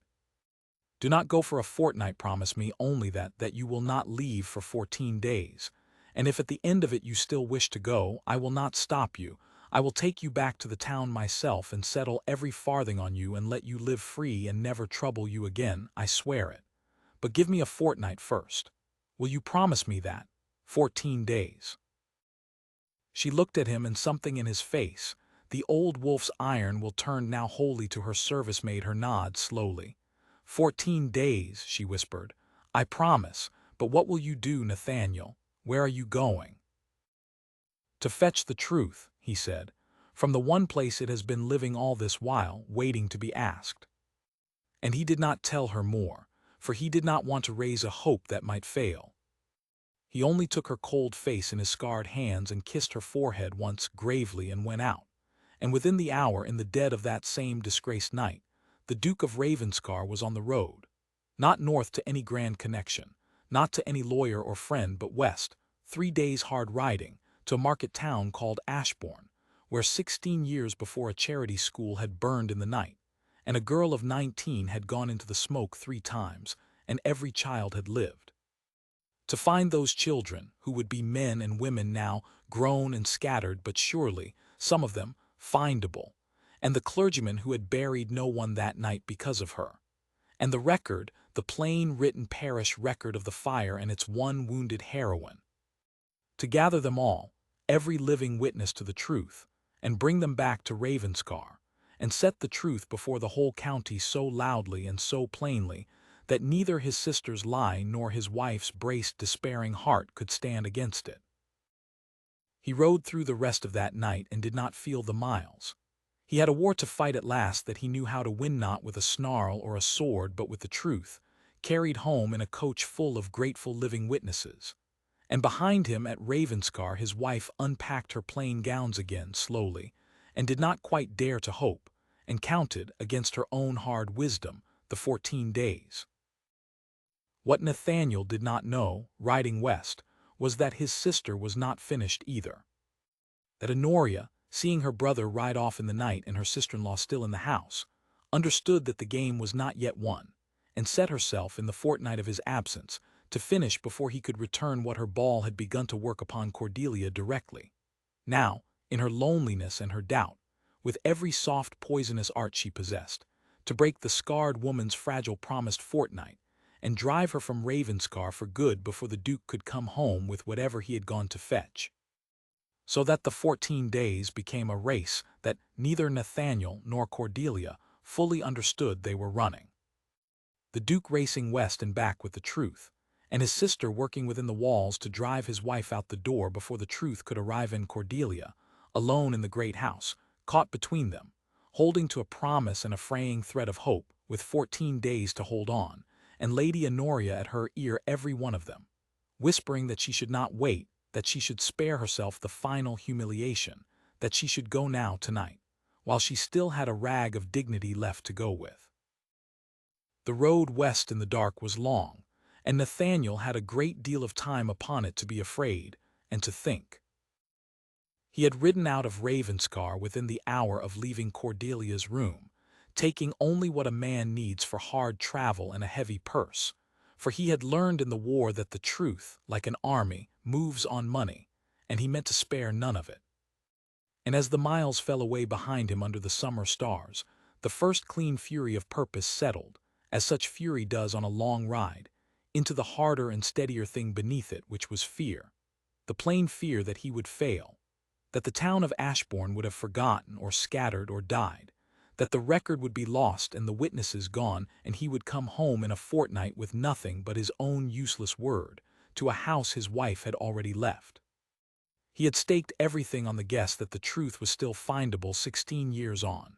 Speaker 1: Do not go for a fortnight, promise me only that you will not leave for 14 days. And if at the end of it you still wish to go, I will not stop you. I will take you back to the town myself and settle every farthing on you and let you live free and never trouble you again, I swear it. But give me a fortnight first. Will you promise me that? 14 days. She looked at him, and something in his face, the old wolf's iron will turned now wholly to her service, made her nod slowly. 14 days, she whispered. I promise, but what will you do, Nathaniel? Where are you going? To fetch the truth, he said, from the one place it has been living all this while, waiting to be asked. And he did not tell her more, for he did not want to raise a hope that might fail. He only took her cold face in his scarred hands and kissed her forehead once gravely and went out. And within the hour, in the dead of that same disgraced night, the Duke of Ravenscar was on the road, not north to any grand connection, not to any lawyer or friend, but west, 3 days' hard riding, to a market town called Ashbourne, where 16 years before a charity school had burned in the night, and a girl of 19 had gone into the smoke 3 times, and every child had lived. To find those children, who would be men and women now, grown and scattered, but surely, some of them, findable, and the clergyman who had buried no one that night because of her, and the record, the plain written parish record of the fire and its one wounded heroine. To gather them all, every living witness to the truth, and bring them back to Ravenscar, and set the truth before the whole county so loudly and so plainly that neither his sister's lie nor his wife's braced, despairing heart could stand against it. He rode through the rest of that night and did not feel the miles. He had a war to fight at last that he knew how to win, not with a snarl or a sword, but with the truth, carried home in a coach full of grateful living witnesses. And behind him at Ravenscar his wife unpacked her plain gowns again slowly, and did not quite dare to hope, and counted, against her own hard wisdom, the 14 days. What Nathaniel did not know, riding west, was that his sister was not finished either. That Honoria, seeing her brother ride off in the night and her sister-in-law still in the house, understood that the game was not yet won, and set herself, in the fortnight of his absence, to finish before he could return what her ball had begun to work upon Cordelia directly. Now, in her loneliness and her doubt, with every soft poisonous art she possessed, to break the scarred woman's fragile promised fortnight, and drive her from Ravenscar for good before the Duke could come home with whatever he had gone to fetch. So that the 14 days became a race that neither Nathaniel nor Cordelia fully understood they were running. The Duke racing west and back with the truth, and his sister working within the walls to drive his wife out the door before the truth could arrive, in Cordelia, alone in the great house, caught between them, holding to a promise and a fraying thread of hope, with 14 days to hold on, and Lady Honoria at her ear, every one of them, whispering that she should not wait, that she should spare herself the final humiliation, that she should go now tonight, while she still had a rag of dignity left to go with. The road west in the dark was long, and Nathaniel had a great deal of time upon it to be afraid and to think. He had ridden out of Ravenscar within the hour of leaving Cordelia's room, taking only what a man needs for hard travel and a heavy purse, for he had learned in the war that the truth, like an army, moves on money, and he meant to spare none of it. And as the miles fell away behind him under the summer stars, the first clean fury of purpose settled, as such fury does on a long ride, into the harder and steadier thing beneath it, which was fear, the plain fear that he would fail, that the town of Ashbourne would have forgotten or scattered or died, that the record would be lost and the witnesses gone, and he would come home in a fortnight with nothing but his own useless word, to a house his wife had already left. He had staked everything on the guess that the truth was still findable 16 years on.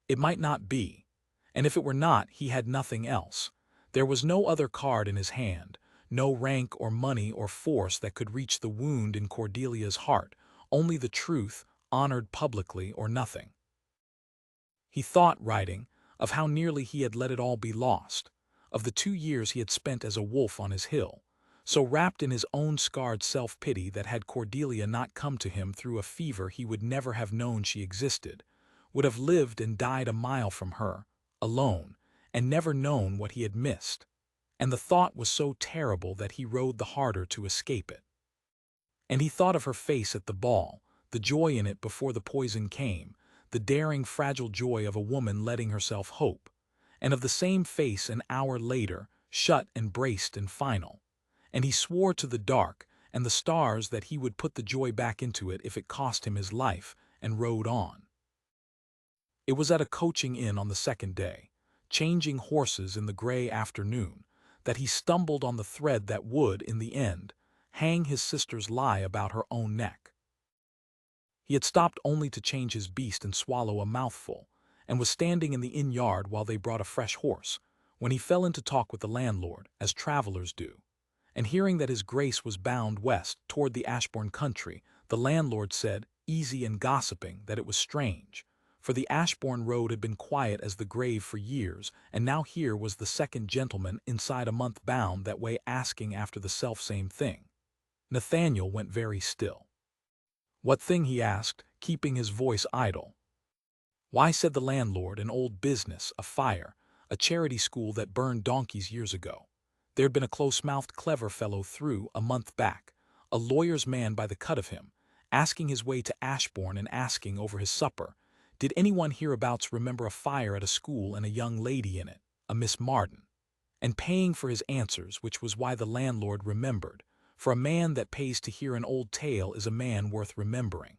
Speaker 1: It might not be, and if it were not, he had nothing else. There was no other card in his hand, no rank or money or force that could reach the wound in Cordelia's heart, only the truth, honored publicly or nothing. He thought, writing, of how nearly he had let it all be lost, of the 2 years he had spent as a wolf on his hill, so wrapped in his own scarred self-pity that had Cordelia not come to him through a fever he would never have known she existed, would have lived and died a mile from her, alone, and never known what he had missed. And the thought was so terrible that he rode the harder to escape it. And he thought of her face at the ball, the joy in it before the poison came, the daring, fragile joy of a woman letting herself hope, and of the same face an hour later, shut and braced and final. And he swore to the dark and the stars that he would put the joy back into it if it cost him his life, and rode on. It was at a coaching inn on the second day, changing horses in the gray afternoon, that he stumbled on the thread that would, in the end, hang his sister's lie about her own neck. He had stopped only to change his beast and swallow a mouthful, and was standing in the inn yard while they brought a fresh horse, when he fell into talk with the landlord, as travelers do. And hearing that his grace was bound west toward the Ashbourne country, the landlord said, easy and gossiping, that it was strange, for the Ashbourne road had been quiet as the grave for years, and now here was the second gentleman inside a month bound that way asking after the selfsame thing. Nathaniel went very still. What thing, he asked, keeping his voice idle. Why, said the landlord, an old business, a fire, a charity school that burned donkeys years ago. There'd been a close-mouthed clever fellow through, a month back, a lawyer's man by the cut of him, asking his way to Ashbourne and asking over his supper, did anyone hereabouts remember a fire at a school and a young lady in it, a Miss Martin? And paying for his answers, which was why the landlord remembered, for a man that pays to hear an old tale is a man worth remembering.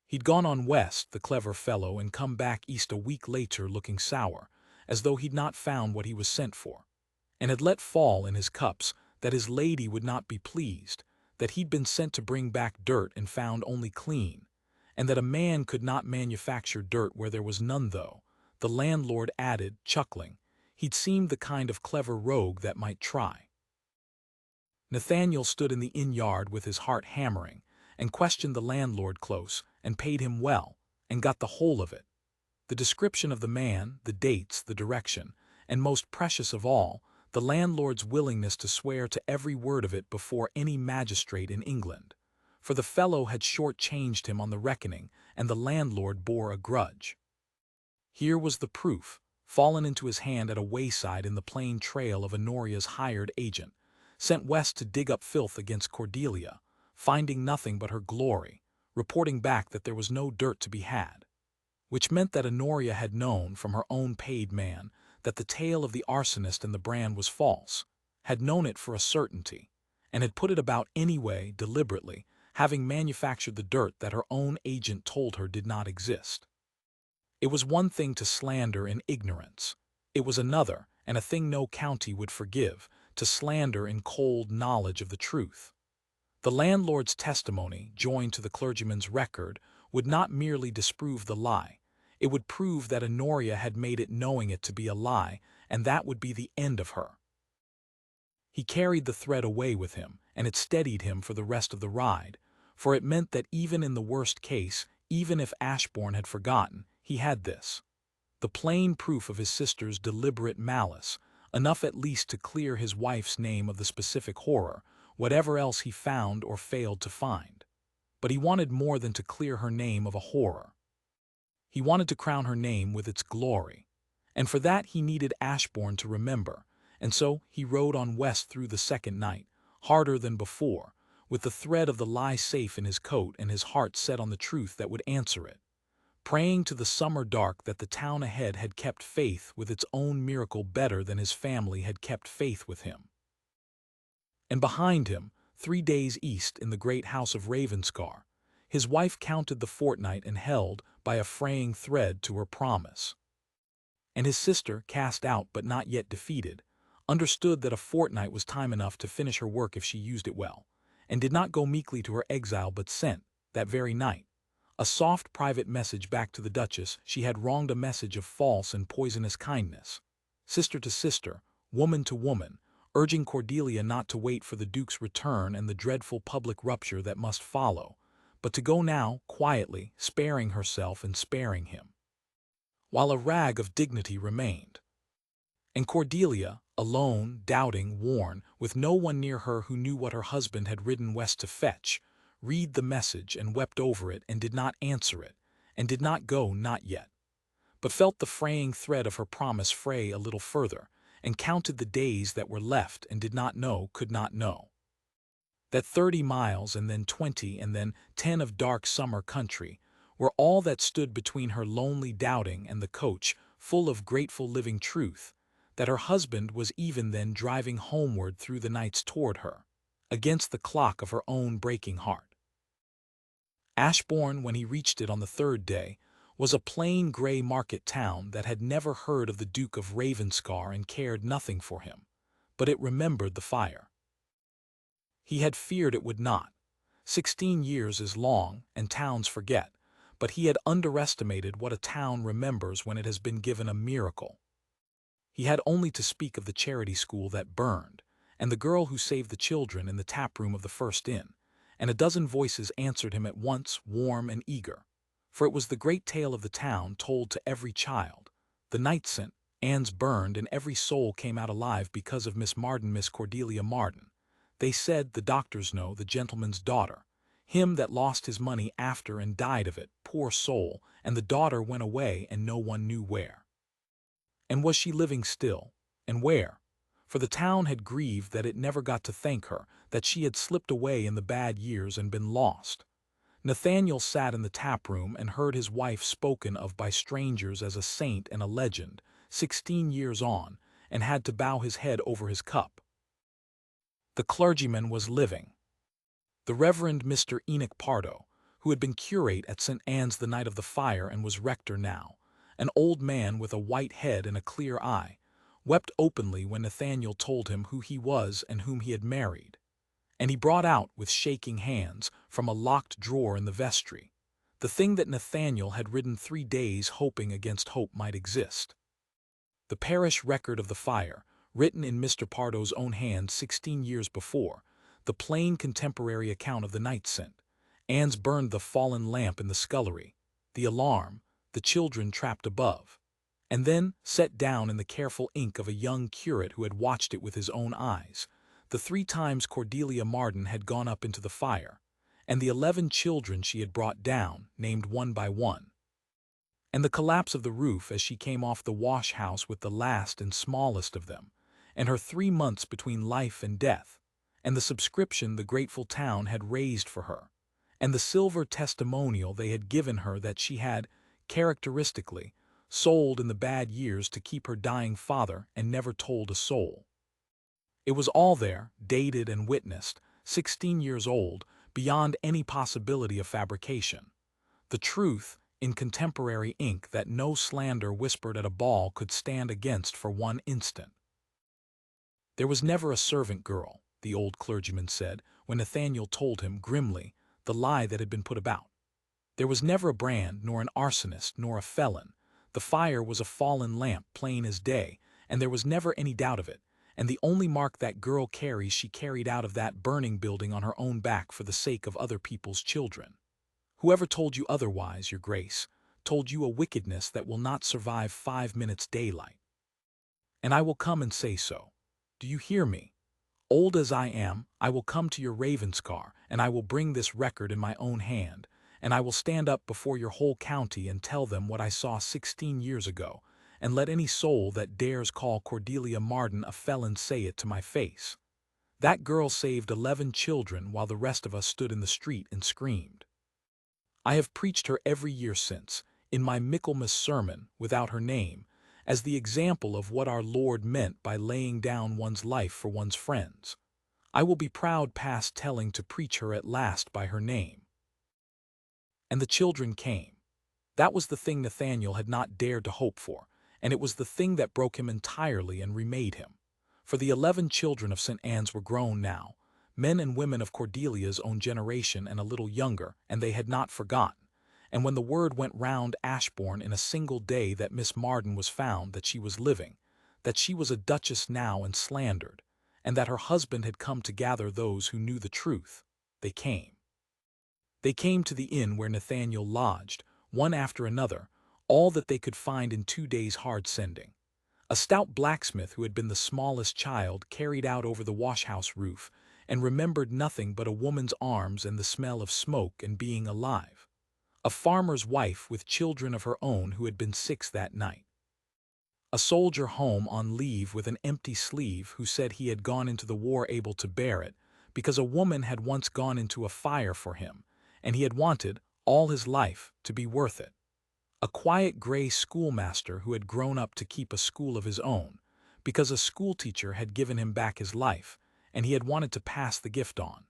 Speaker 1: He'd gone on west, the clever fellow, and come back east a week later looking sour, as though he'd not found what he was sent for, and had let fall in his cups that his lady would not be pleased, that he'd been sent to bring back dirt and found only clean, and that a man could not manufacture dirt where there was none, though, the landlord added, chuckling, he'd seemed the kind of clever rogue that might try. Nathaniel stood in the inn yard with his heart hammering, and questioned the landlord close, and paid him well, and got the whole of it. The description of the man, the dates, the direction, and most precious of all, the landlord's willingness to swear to every word of it before any magistrate in England. For the fellow had short-changed him on the reckoning, and the landlord bore a grudge. Here was the proof, fallen into his hand at a wayside in the plain trail of Honoria's hired agent, sent west to dig up filth against Cordelia, finding nothing but her glory, reporting back that there was no dirt to be had. Which meant that Honoria had known from her own paid man that the tale of the arsonist and the brand was false, had known it for a certainty, and had put it about anyway, deliberately, having manufactured the dirt that her own agent told her did not exist. It was one thing to slander in ignorance. It was another, and a thing no county would forgive, to slander in cold knowledge of the truth. The landlord's testimony, joined to the clergyman's record, would not merely disprove the lie. It would prove that Honoria had made it knowing it to be a lie, and that would be the end of her. He carried the thread away with him, and it steadied him for the rest of the ride, for it meant that even in the worst case, even if Ashbourne had forgotten, he had this. The plain proof of his sister's deliberate malice, enough at least to clear his wife's name of the specific horror, whatever else he found or failed to find. But he wanted more than to clear her name of a horror. He wanted to crown her name with its glory, and for that he needed Ashbourne to remember, and so he rode on west through the second night, harder than before, with the thread of the lie safe in his coat and his heart set on the truth that would answer it, praying to the summer dark that the town ahead had kept faith with its own miracle better than his family had kept faith with him. And behind him, 3 days east in the great house of Ravenscar, his wife counted the fortnight and held, by a fraying thread, to her promise. And his sister, cast out but not yet defeated, understood that a fortnight was time enough to finish her work if she used it well, and did not go meekly to her exile but sent, that very night, a soft private message back to the Duchess she had wronged, a message of false and poisonous kindness, sister to sister, woman to woman, urging Cordelia not to wait for the Duke's return and the dreadful public rupture that must follow, but to go now, quietly, sparing herself and sparing him, while a rag of dignity remained. And Cordelia, alone, doubting, worn, with no one near her who knew what her husband had ridden west to fetch, read the message and wept over it and did not answer it, and did not go, not yet, but felt the fraying thread of her promise fray a little further, and counted the days that were left and did not know, could not know, that 30 miles and then 20 and then 10 of dark summer country were all that stood between her lonely doubting and the coach full of grateful living truth, that her husband was even then driving homeward through the nights toward her, against the clock of her own breaking heart. Ashbourne, when he reached it on the third day, was a plain grey market town that had never heard of the Duke of Ravenscar and cared nothing for him, but it remembered the fire. He had feared it would not. 16 years is long, and towns forget, but he had underestimated what a town remembers when it has been given a miracle. He had only to speak of the charity school that burned, and the girl who saved the children in the tap-room of the first inn, and a dozen voices answered him at once, warm and eager, for it was the great tale of the town told to every child. The night sent, Anne's burned, and every soul came out alive because of Miss Marden, Miss Cordelia Marden. They said, the doctors know, the gentleman's daughter, him that lost his money after and died of it, poor soul, and the daughter went away and no one knew where. And was she living still? And where? For the town had grieved that it never got to thank her, that she had slipped away in the bad years and been lost. Nathaniel sat in the tap-room and heard his wife spoken of by strangers as a saint and a legend, 16 years on, and had to bow his head over his cup. The clergyman was living. The Reverend Mr. Enoch Pardo, who had been curate at St. Anne's the night of the fire and was rector now, an old man with a white head and a clear eye, wept openly when Nathaniel told him who he was and whom he had married. And he brought out, with shaking hands, from a locked drawer in the vestry, the thing that Nathaniel had ridden 3 days hoping against hope might exist. The parish record of the fire, written in Mr. Pardo's own hand 16 years before, the plain contemporary account of the night sent. Anne's burned the fallen lamp in the scullery, the alarm, the children trapped above, and then set down in the careful ink of a young curate who had watched it with his own eyes, the 3 times Cordelia Marden had gone up into the fire, and the 11 children she had brought down, named one by one, and the collapse of the roof as she came off the wash-house with the last and smallest of them, and her 3 months between life and death, and the subscription the grateful town had raised for her, and the silver testimonial they had given her that she had, characteristically, sold in the bad years to keep her dying father and never told a soul. It was all there, dated and witnessed, 16 years old, beyond any possibility of fabrication. The truth, in contemporary ink, that no slander whispered at a ball could stand against for 1 instant. There was never a servant girl, the old clergyman said, when Nathaniel told him, grimly, the lie that had been put about. There was never a brand, nor an arsonist, nor a felon. The fire was a fallen lamp, plain as day, and there was never any doubt of it, and the only mark that girl carries she carried out of that burning building on her own back for the sake of other people's children. Whoever told you otherwise, your grace, told you a wickedness that will not survive 5 minutes' daylight. And I will come and say so. Do you hear me? Old as I am, I will come to your Ravenscar, and I will bring this record in my own hand, and I will stand up before your whole county and tell them what I saw 16 years ago, and let any soul that dares call Cordelia Marden a felon say it to my face. That girl saved 11 children while the rest of us stood in the street and screamed. I have preached her every year since, in my Michaelmas sermon, without her name, as the example of what our Lord meant by laying down one's life for one's friends. I will be proud past telling to preach her at last by her name. And the children came. That was the thing Nathaniel had not dared to hope for, and it was the thing that broke him entirely and remade him. For the 11 children of St. Anne's were grown now, men and women of Cordelia's own generation and a little younger, and they had not forgotten. And when the word went round Ashbourne in a single day that Miss Marden was found, that she was living, that she was a duchess now and slandered, and that her husband had come to gather those who knew the truth, they came. They came to the inn where Nathaniel lodged, one after another, all that they could find in 2 days' hard sending. A stout blacksmith who had been the smallest child carried out over the wash-house roof, and remembered nothing but a woman's arms and the smell of smoke and being alive. A farmer's wife with children of her own who had been sick that night. A soldier home on leave with an empty sleeve who said he had gone into the war able to bear it, because a woman had once gone into a fire for him, and he had wanted, all his life, to be worth it. A quiet gray schoolmaster who had grown up to keep a school of his own, because a schoolteacher had given him back his life, and he had wanted to pass the gift on.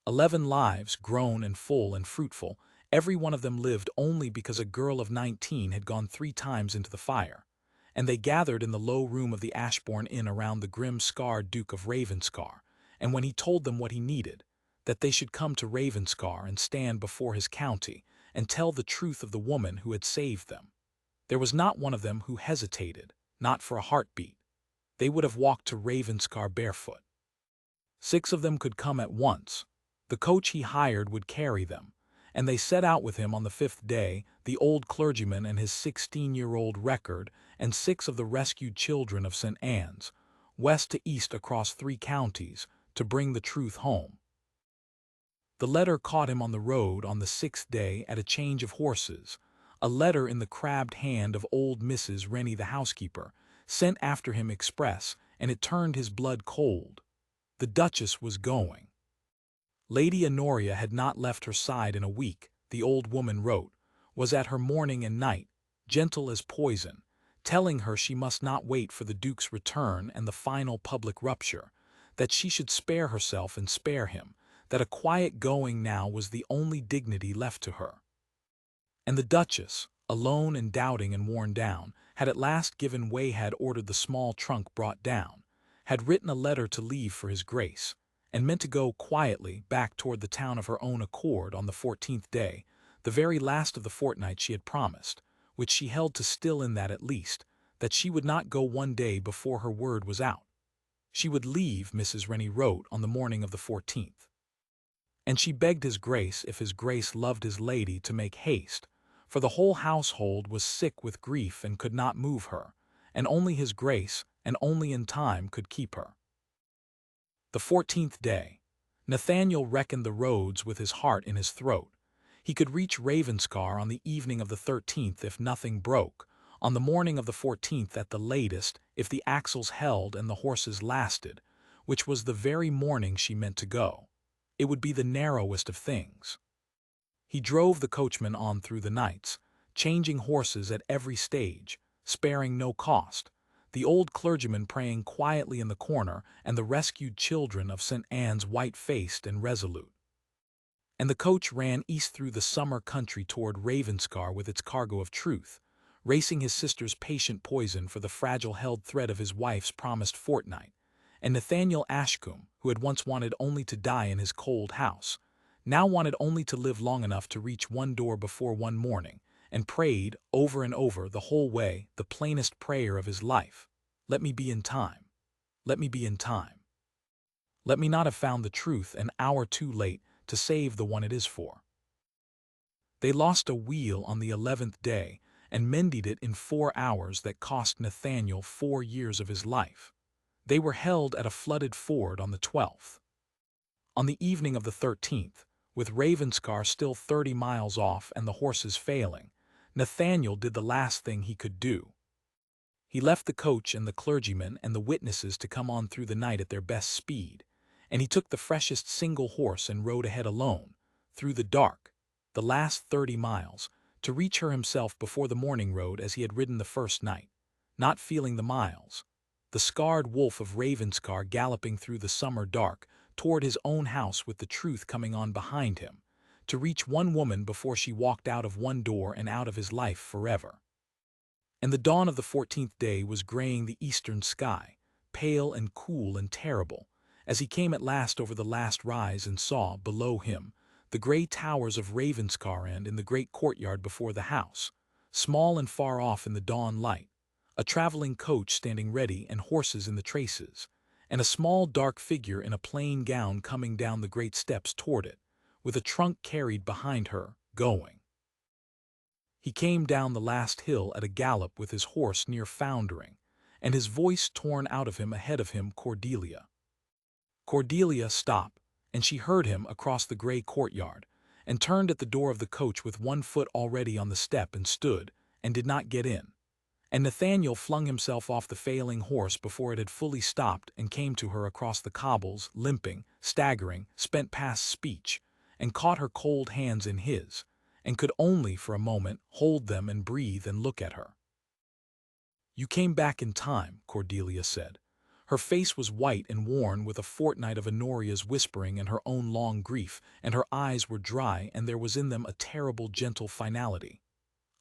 Speaker 1: 11 lives, grown and full and fruitful, every one of them lived only because a girl of 19 had gone 3 times into the fire, and they gathered in the low room of the Ashbourne Inn around the grim scarred Duke of Ravenscar, and when he told them what he needed, that they should come to Ravenscar and stand before his county, and tell the truth of the woman who had saved them. There was not one of them who hesitated, not for a heartbeat. They would have walked to Ravenscar barefoot. 6 of them could come at once. The coach he hired would carry them, and they set out with him on the 5th day, the old clergyman and his 16-year-old record, and 6 of the rescued children of St. Anne's, west to east across 3 counties, to bring the truth home. The letter caught him on the road on the 6th day at a change of horses, a letter in the crabbed hand of old Mrs. Rennie the housekeeper, sent after him express, and it turned his blood cold. The Duchess was going. Lady Honoria had not left her side in a week, the old woman wrote, was at her morning and night, gentle as poison, telling her she must not wait for the Duke's return and the final public rupture, that she should spare herself and spare him, that a quiet going now was the only dignity left to her. And the Duchess, alone and doubting and worn down, had at last given way, had ordered the small trunk brought down, had written a letter to leave for his Grace, and meant to go quietly back toward the town of her own accord on the 14th day, the very last of the fortnight she had promised, which she held to still in that at least, that she would not go one day before her word was out. She would leave, Mrs. Rennie wrote, on the morning of the 14th. And she begged his Grace, if his Grace loved his lady, to make haste, for the whole household was sick with grief and could not move her, and only his Grace, and only in time, could keep her. The 14th day. Nathaniel reckoned the roads with his heart in his throat. He could reach Ravenscar on the evening of the 13th if nothing broke, on the morning of the 14th at the latest if the axles held and the horses lasted, which was the very morning she meant to go. It would be the narrowest of things. He drove the coachman on through the nights, changing horses at every stage, sparing no cost, the old clergyman praying quietly in the corner, and the rescued children of St. Anne's white-faced and resolute. And the coach ran east through the summer country toward Ravenscar with its cargo of truth, racing his sister's patient poison for the fragile held thread of his wife's promised fortnight, and Nathaniel Ashcombe, who had once wanted only to die in his cold house, now wanted only to live long enough to reach one door before one morning, and prayed, over and over, the whole way, the plainest prayer of his life, "Let me be in time. Let me be in time. Let me not have found the truth an hour too late to save the one it is for." They lost a wheel on the 11th day, and mended it in 4 hours that cost Nathaniel 4 years of his life. They were held at a flooded ford on the 12th. On the evening of the 13th, with Ravenscar still 30 miles off and the horses failing, Nathaniel did the last thing he could do. He left the coach and the clergyman and the witnesses to come on through the night at their best speed, and he took the freshest single horse and rode ahead alone, through the dark, the last 30 miles, to reach her himself before the morning road as he had ridden the first night, not feeling the miles, the scarred wolf of Ravenscar galloping through the summer dark toward his own house with the truth coming on behind him, to reach one woman before she walked out of one door and out of his life forever. And the dawn of the 14th day was graying the eastern sky, pale and cool and terrible, as he came at last over the last rise and saw, below him, the gray towers of Ravenscar and in the great courtyard before the house, small and far off in the dawn light, a traveling coach standing ready and horses in the traces, and a small dark figure in a plain gown coming down the great steps toward it, with a trunk carried behind her, going. He came down the last hill at a gallop with his horse near foundering, and his voice torn out of him ahead of him Cordelia. Cordelia stopped, and she heard him across the gray courtyard, and turned at the door of the coach with one foot already on the step and stood, and did not get in. And Nathaniel flung himself off the failing horse before it had fully stopped and came to her across the cobbles, limping, staggering, spent past speech, and caught her cold hands in his, and could only for a moment hold them and breathe and look at her. "You came back in time," Cordelia said. Her face was white and worn with a fortnight of Honoria's whispering and her own long grief, and her eyes were dry and there was in them a terrible gentle finality.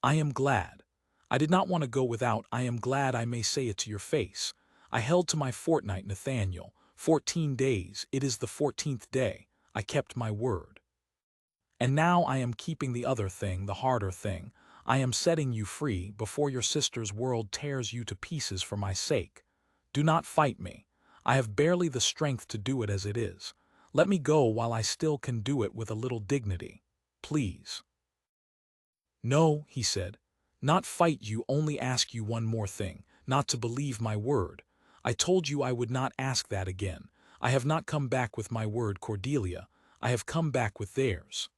Speaker 1: "I am glad. I did not want to go without. I am glad I may say it to your face. I held to my fortnight, Nathaniel. 14 days, it is the 14th day. I kept my word. And now I am keeping the other thing, the harder thing. I am setting you free before your sister's world tears you to pieces for my sake. Do not fight me. I have barely the strength to do it as it is. Let me go while I still can do it with a little dignity. Please." "No," he said. "Not fight you, only ask you one more thing, not to believe my word. I told you I would not ask that again. I have not come back with my word, Cordelia. I have come back with theirs."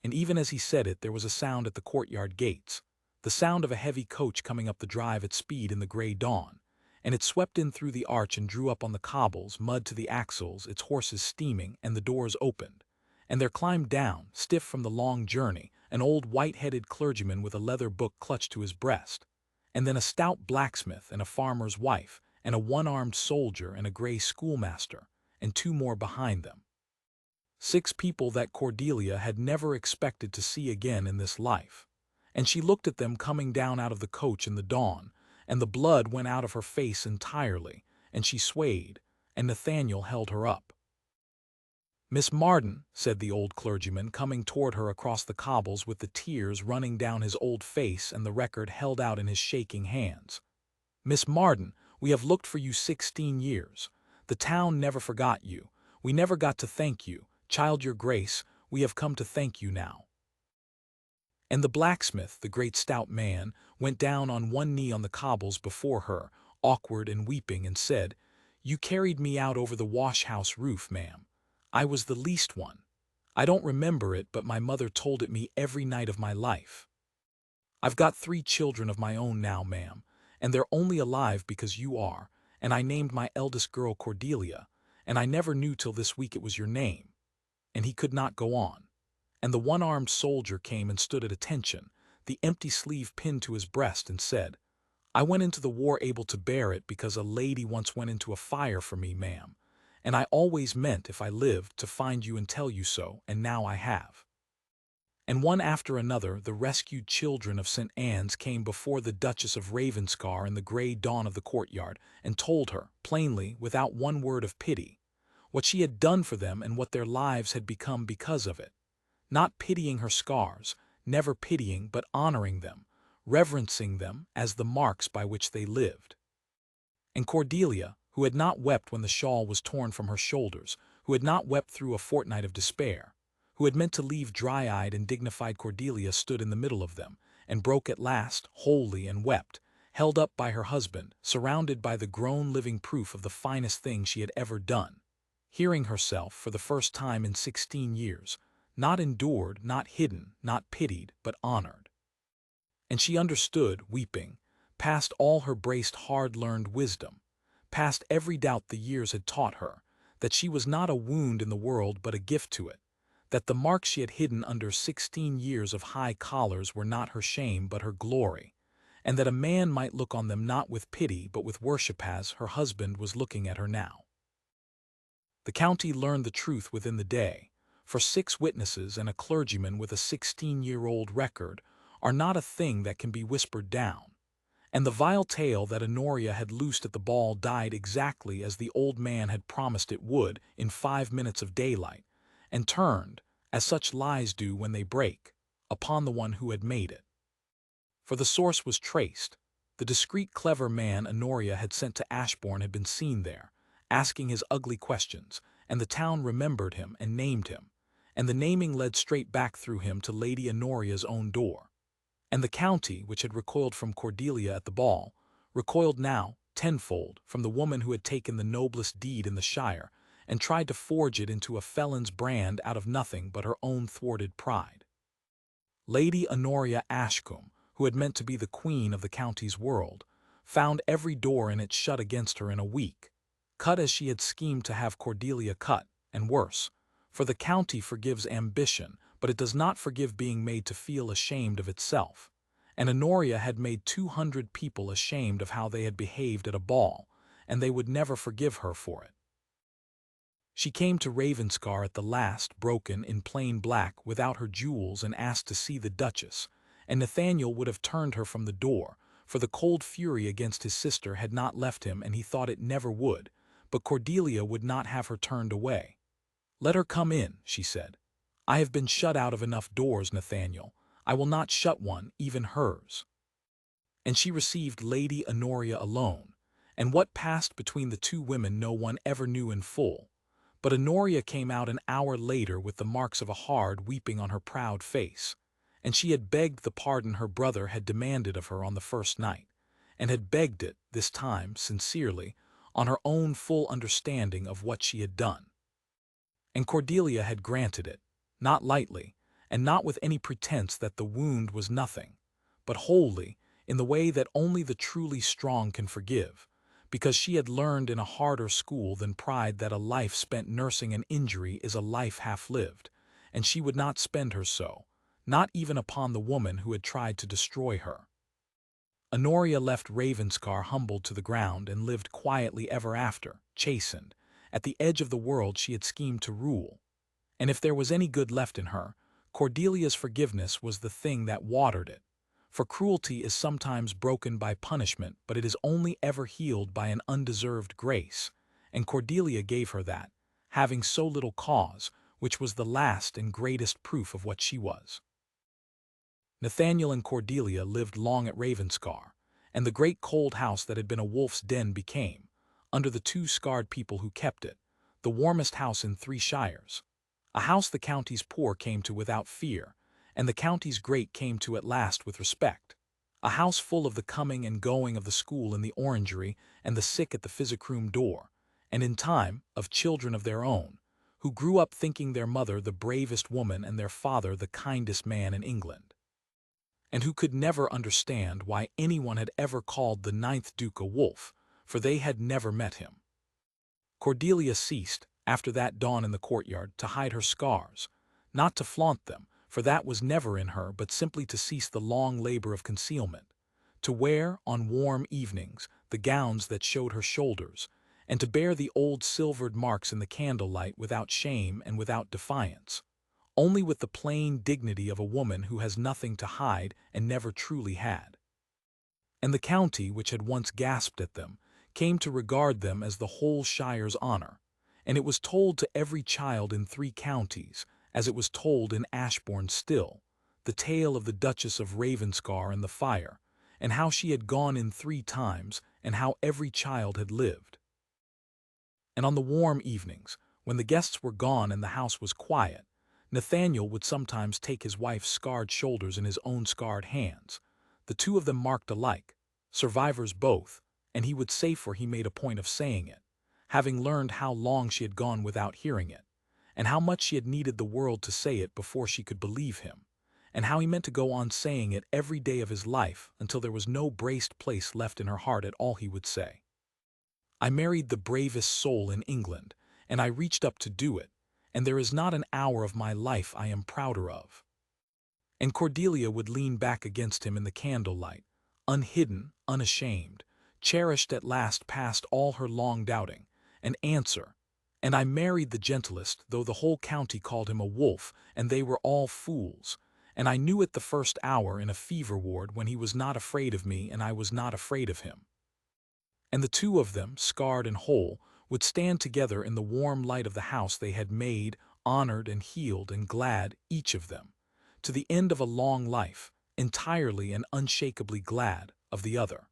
Speaker 1: And even as he said it, there was a sound at the courtyard gates, the sound of a heavy coach coming up the drive at speed in the gray dawn, and it swept in through the arch and drew up on the cobbles, mud to the axles, its horses steaming, and the doors opened. And there climbed down, stiff from the long journey, an old white-headed clergyman with a leather book clutched to his breast, and then a stout blacksmith and a farmer's wife, and a one-armed soldier and a gray schoolmaster, and 2 more behind them. 6 people that Cordelia had never expected to see again in this life. And she looked at them coming down out of the coach in the dawn, and the blood went out of her face entirely, and she swayed, and Nathaniel held her up. "Miss Marden," said the old clergyman, coming toward her across the cobbles with the tears running down his old face and the record held out in his shaking hands. "Miss Marden, we have looked for you 16 years. The town never forgot you. We never got to thank you. Child, your grace, we have come to thank you now." And the blacksmith, the great stout man, went down on one knee on the cobbles before her, awkward and weeping, and said, "You carried me out over the wash-house roof, ma'am. I was the least one. I don't remember it, but my mother told it me every night of my life. I've got 3 children of my own now, ma'am, and they're only alive because you are, and I named my eldest girl Cordelia, and I never knew till this week it was your name." And he could not go on. And the one-armed soldier came and stood at attention, the empty sleeve pinned to his breast, and said, "I went into the war able to bear it because a lady once went into a fire for me, ma'am, and I always meant, if I lived, to find you and tell you so, and now I have." And one after another the rescued children of St. Anne's came before the Duchess of Ravenscar in the gray dawn of the courtyard, and told her, plainly, without one word of pity, what she had done for them and what their lives had become because of it, not pitying her scars, never pitying but honoring them, reverencing them as the marks by which they lived. And Cordelia, who had not wept when the shawl was torn from her shoulders, who had not wept through a fortnight of despair, who had meant to leave dry-eyed and dignified Cordelia, stood in the middle of them, and broke at last, wholly, and wept, held up by her husband, surrounded by the grown living proof of the finest thing she had ever done, hearing herself, for the first time in 16 years, not endured, not hidden, not pitied, but honored. And she understood, weeping, past all her braced hard-learned wisdom, past every doubt the years had taught her, that she was not a wound in the world but a gift to it, that the marks she had hidden under 16 years of high collars were not her shame but her glory, and that a man might look on them not with pity but with worship as her husband was looking at her now. The county learned the truth within the day, for 6 witnesses and a clergyman with a 16-year-old record are not a thing that can be whispered down, and the vile tale that Honoria had loosed at the ball died exactly as the old man had promised it would, in 5 minutes of daylight, and turned, as such lies do when they break, upon the one who had made it. For the source was traced. The discreet, clever man Honoria had sent to Ashbourne had been seen there, asking his ugly questions, and the town remembered him and named him, and the naming led straight back through him to Lady Honoria's own door. And the county, which had recoiled from Cordelia at the ball, recoiled now, tenfold, from the woman who had taken the noblest deed in the shire and tried to forge it into a felon's brand out of nothing but her own thwarted pride. Lady Honoria Ashcombe, who had meant to be the queen of the county's world, found every door in it shut against her in a week, cut as she had schemed to have Cordelia cut, and worse, for the county forgives ambition, but it does not forgive being made to feel ashamed of itself, and Honoria had made 200 people ashamed of how they had behaved at a ball, and they would never forgive her for it. She came to Ravenscar at the last, broken in plain black, without her jewels, and asked to see the Duchess, and Nathaniel would have turned her from the door, for the cold fury against his sister had not left him and he thought it never would, but Cordelia would not have her turned away. "Let her come in," she said. "I have been shut out of enough doors, Nathaniel. I will not shut one, even hers." And she received Lady Honoria alone, and what passed between the two women no one ever knew in full. But Honoria came out an hour later with the marks of a hard weeping on her proud face, and she had begged the pardon her brother had demanded of her on the first night, and had begged it, this time, sincerely, on her own full understanding of what she had done. And Cordelia had granted it, not lightly, and not with any pretense that the wound was nothing, but wholly, in the way that only the truly strong can forgive, because she had learned in a harder school than pride that a life spent nursing an injury is a life half-lived, and she would not spend her so, not even upon the woman who had tried to destroy her. Honoria left Ravenscar humbled to the ground and lived quietly ever after, chastened. At the edge of the world she had schemed to rule, and if there was any good left in her, Cordelia's forgiveness was the thing that watered it. For cruelty is sometimes broken by punishment, but it is only ever healed by an undeserved grace, and Cordelia gave her that, having so little cause, which was the last and greatest proof of what she was. Nathaniel and Cordelia lived long at Ravenscar, and the great cold house that had been a wolf's den became, under the two scarred people who kept it, the warmest house in 3 shires, a house the county's poor came to without fear, and the county's great came to at last with respect, a house full of the coming and going of the school in the orangery and the sick at the physic-room door, and in time, of children of their own, who grew up thinking their mother the bravest woman and their father the kindest man in England, and who could never understand why anyone had ever called the 9th Duke a wolf, for they had never met him. Cordelia ceased, after that dawn in the courtyard, to hide her scars, not to flaunt them, for that was never in her, but simply to cease the long labor of concealment, to wear, on warm evenings, the gowns that showed her shoulders, and to bear the old silvered marks in the candlelight without shame and without defiance, only with the plain dignity of a woman who has nothing to hide and never truly had. And the county, which had once gasped at them, came to regard them as the whole shire's honor, and it was told to every child in 3 counties, as it was told in Ashbourne still, the tale of the Duchess of Ravenscar and the fire, and how she had gone in 3 times, and how every child had lived. And on the warm evenings, when the guests were gone and the house was quiet, Nathaniel would sometimes take his wife's scarred shoulders in his own scarred hands, the two of them marked alike, survivors both, and he would say, for he made a point of saying it, having learned how long she had gone without hearing it, and how much she had needed the world to say it before she could believe him, and how he meant to go on saying it every day of his life until there was no braced place left in her heart at all. He would say, "I married the bravest soul in England, and I reached up to do it, and there is not an hour of my life I am prouder of." And Cordelia would lean back against him in the candlelight, unhidden, unashamed, cherished at last past all her long doubting, and answer, "And I married the gentlest, though the whole county called him a wolf, and they were all fools, and I knew it the first hour in a fever ward when he was not afraid of me and I was not afraid of him." And the two of them, scarred and whole, would stand together in the warm light of the house they had made, honored and healed and glad, each of them, to the end of a long life, entirely and unshakably glad of the other.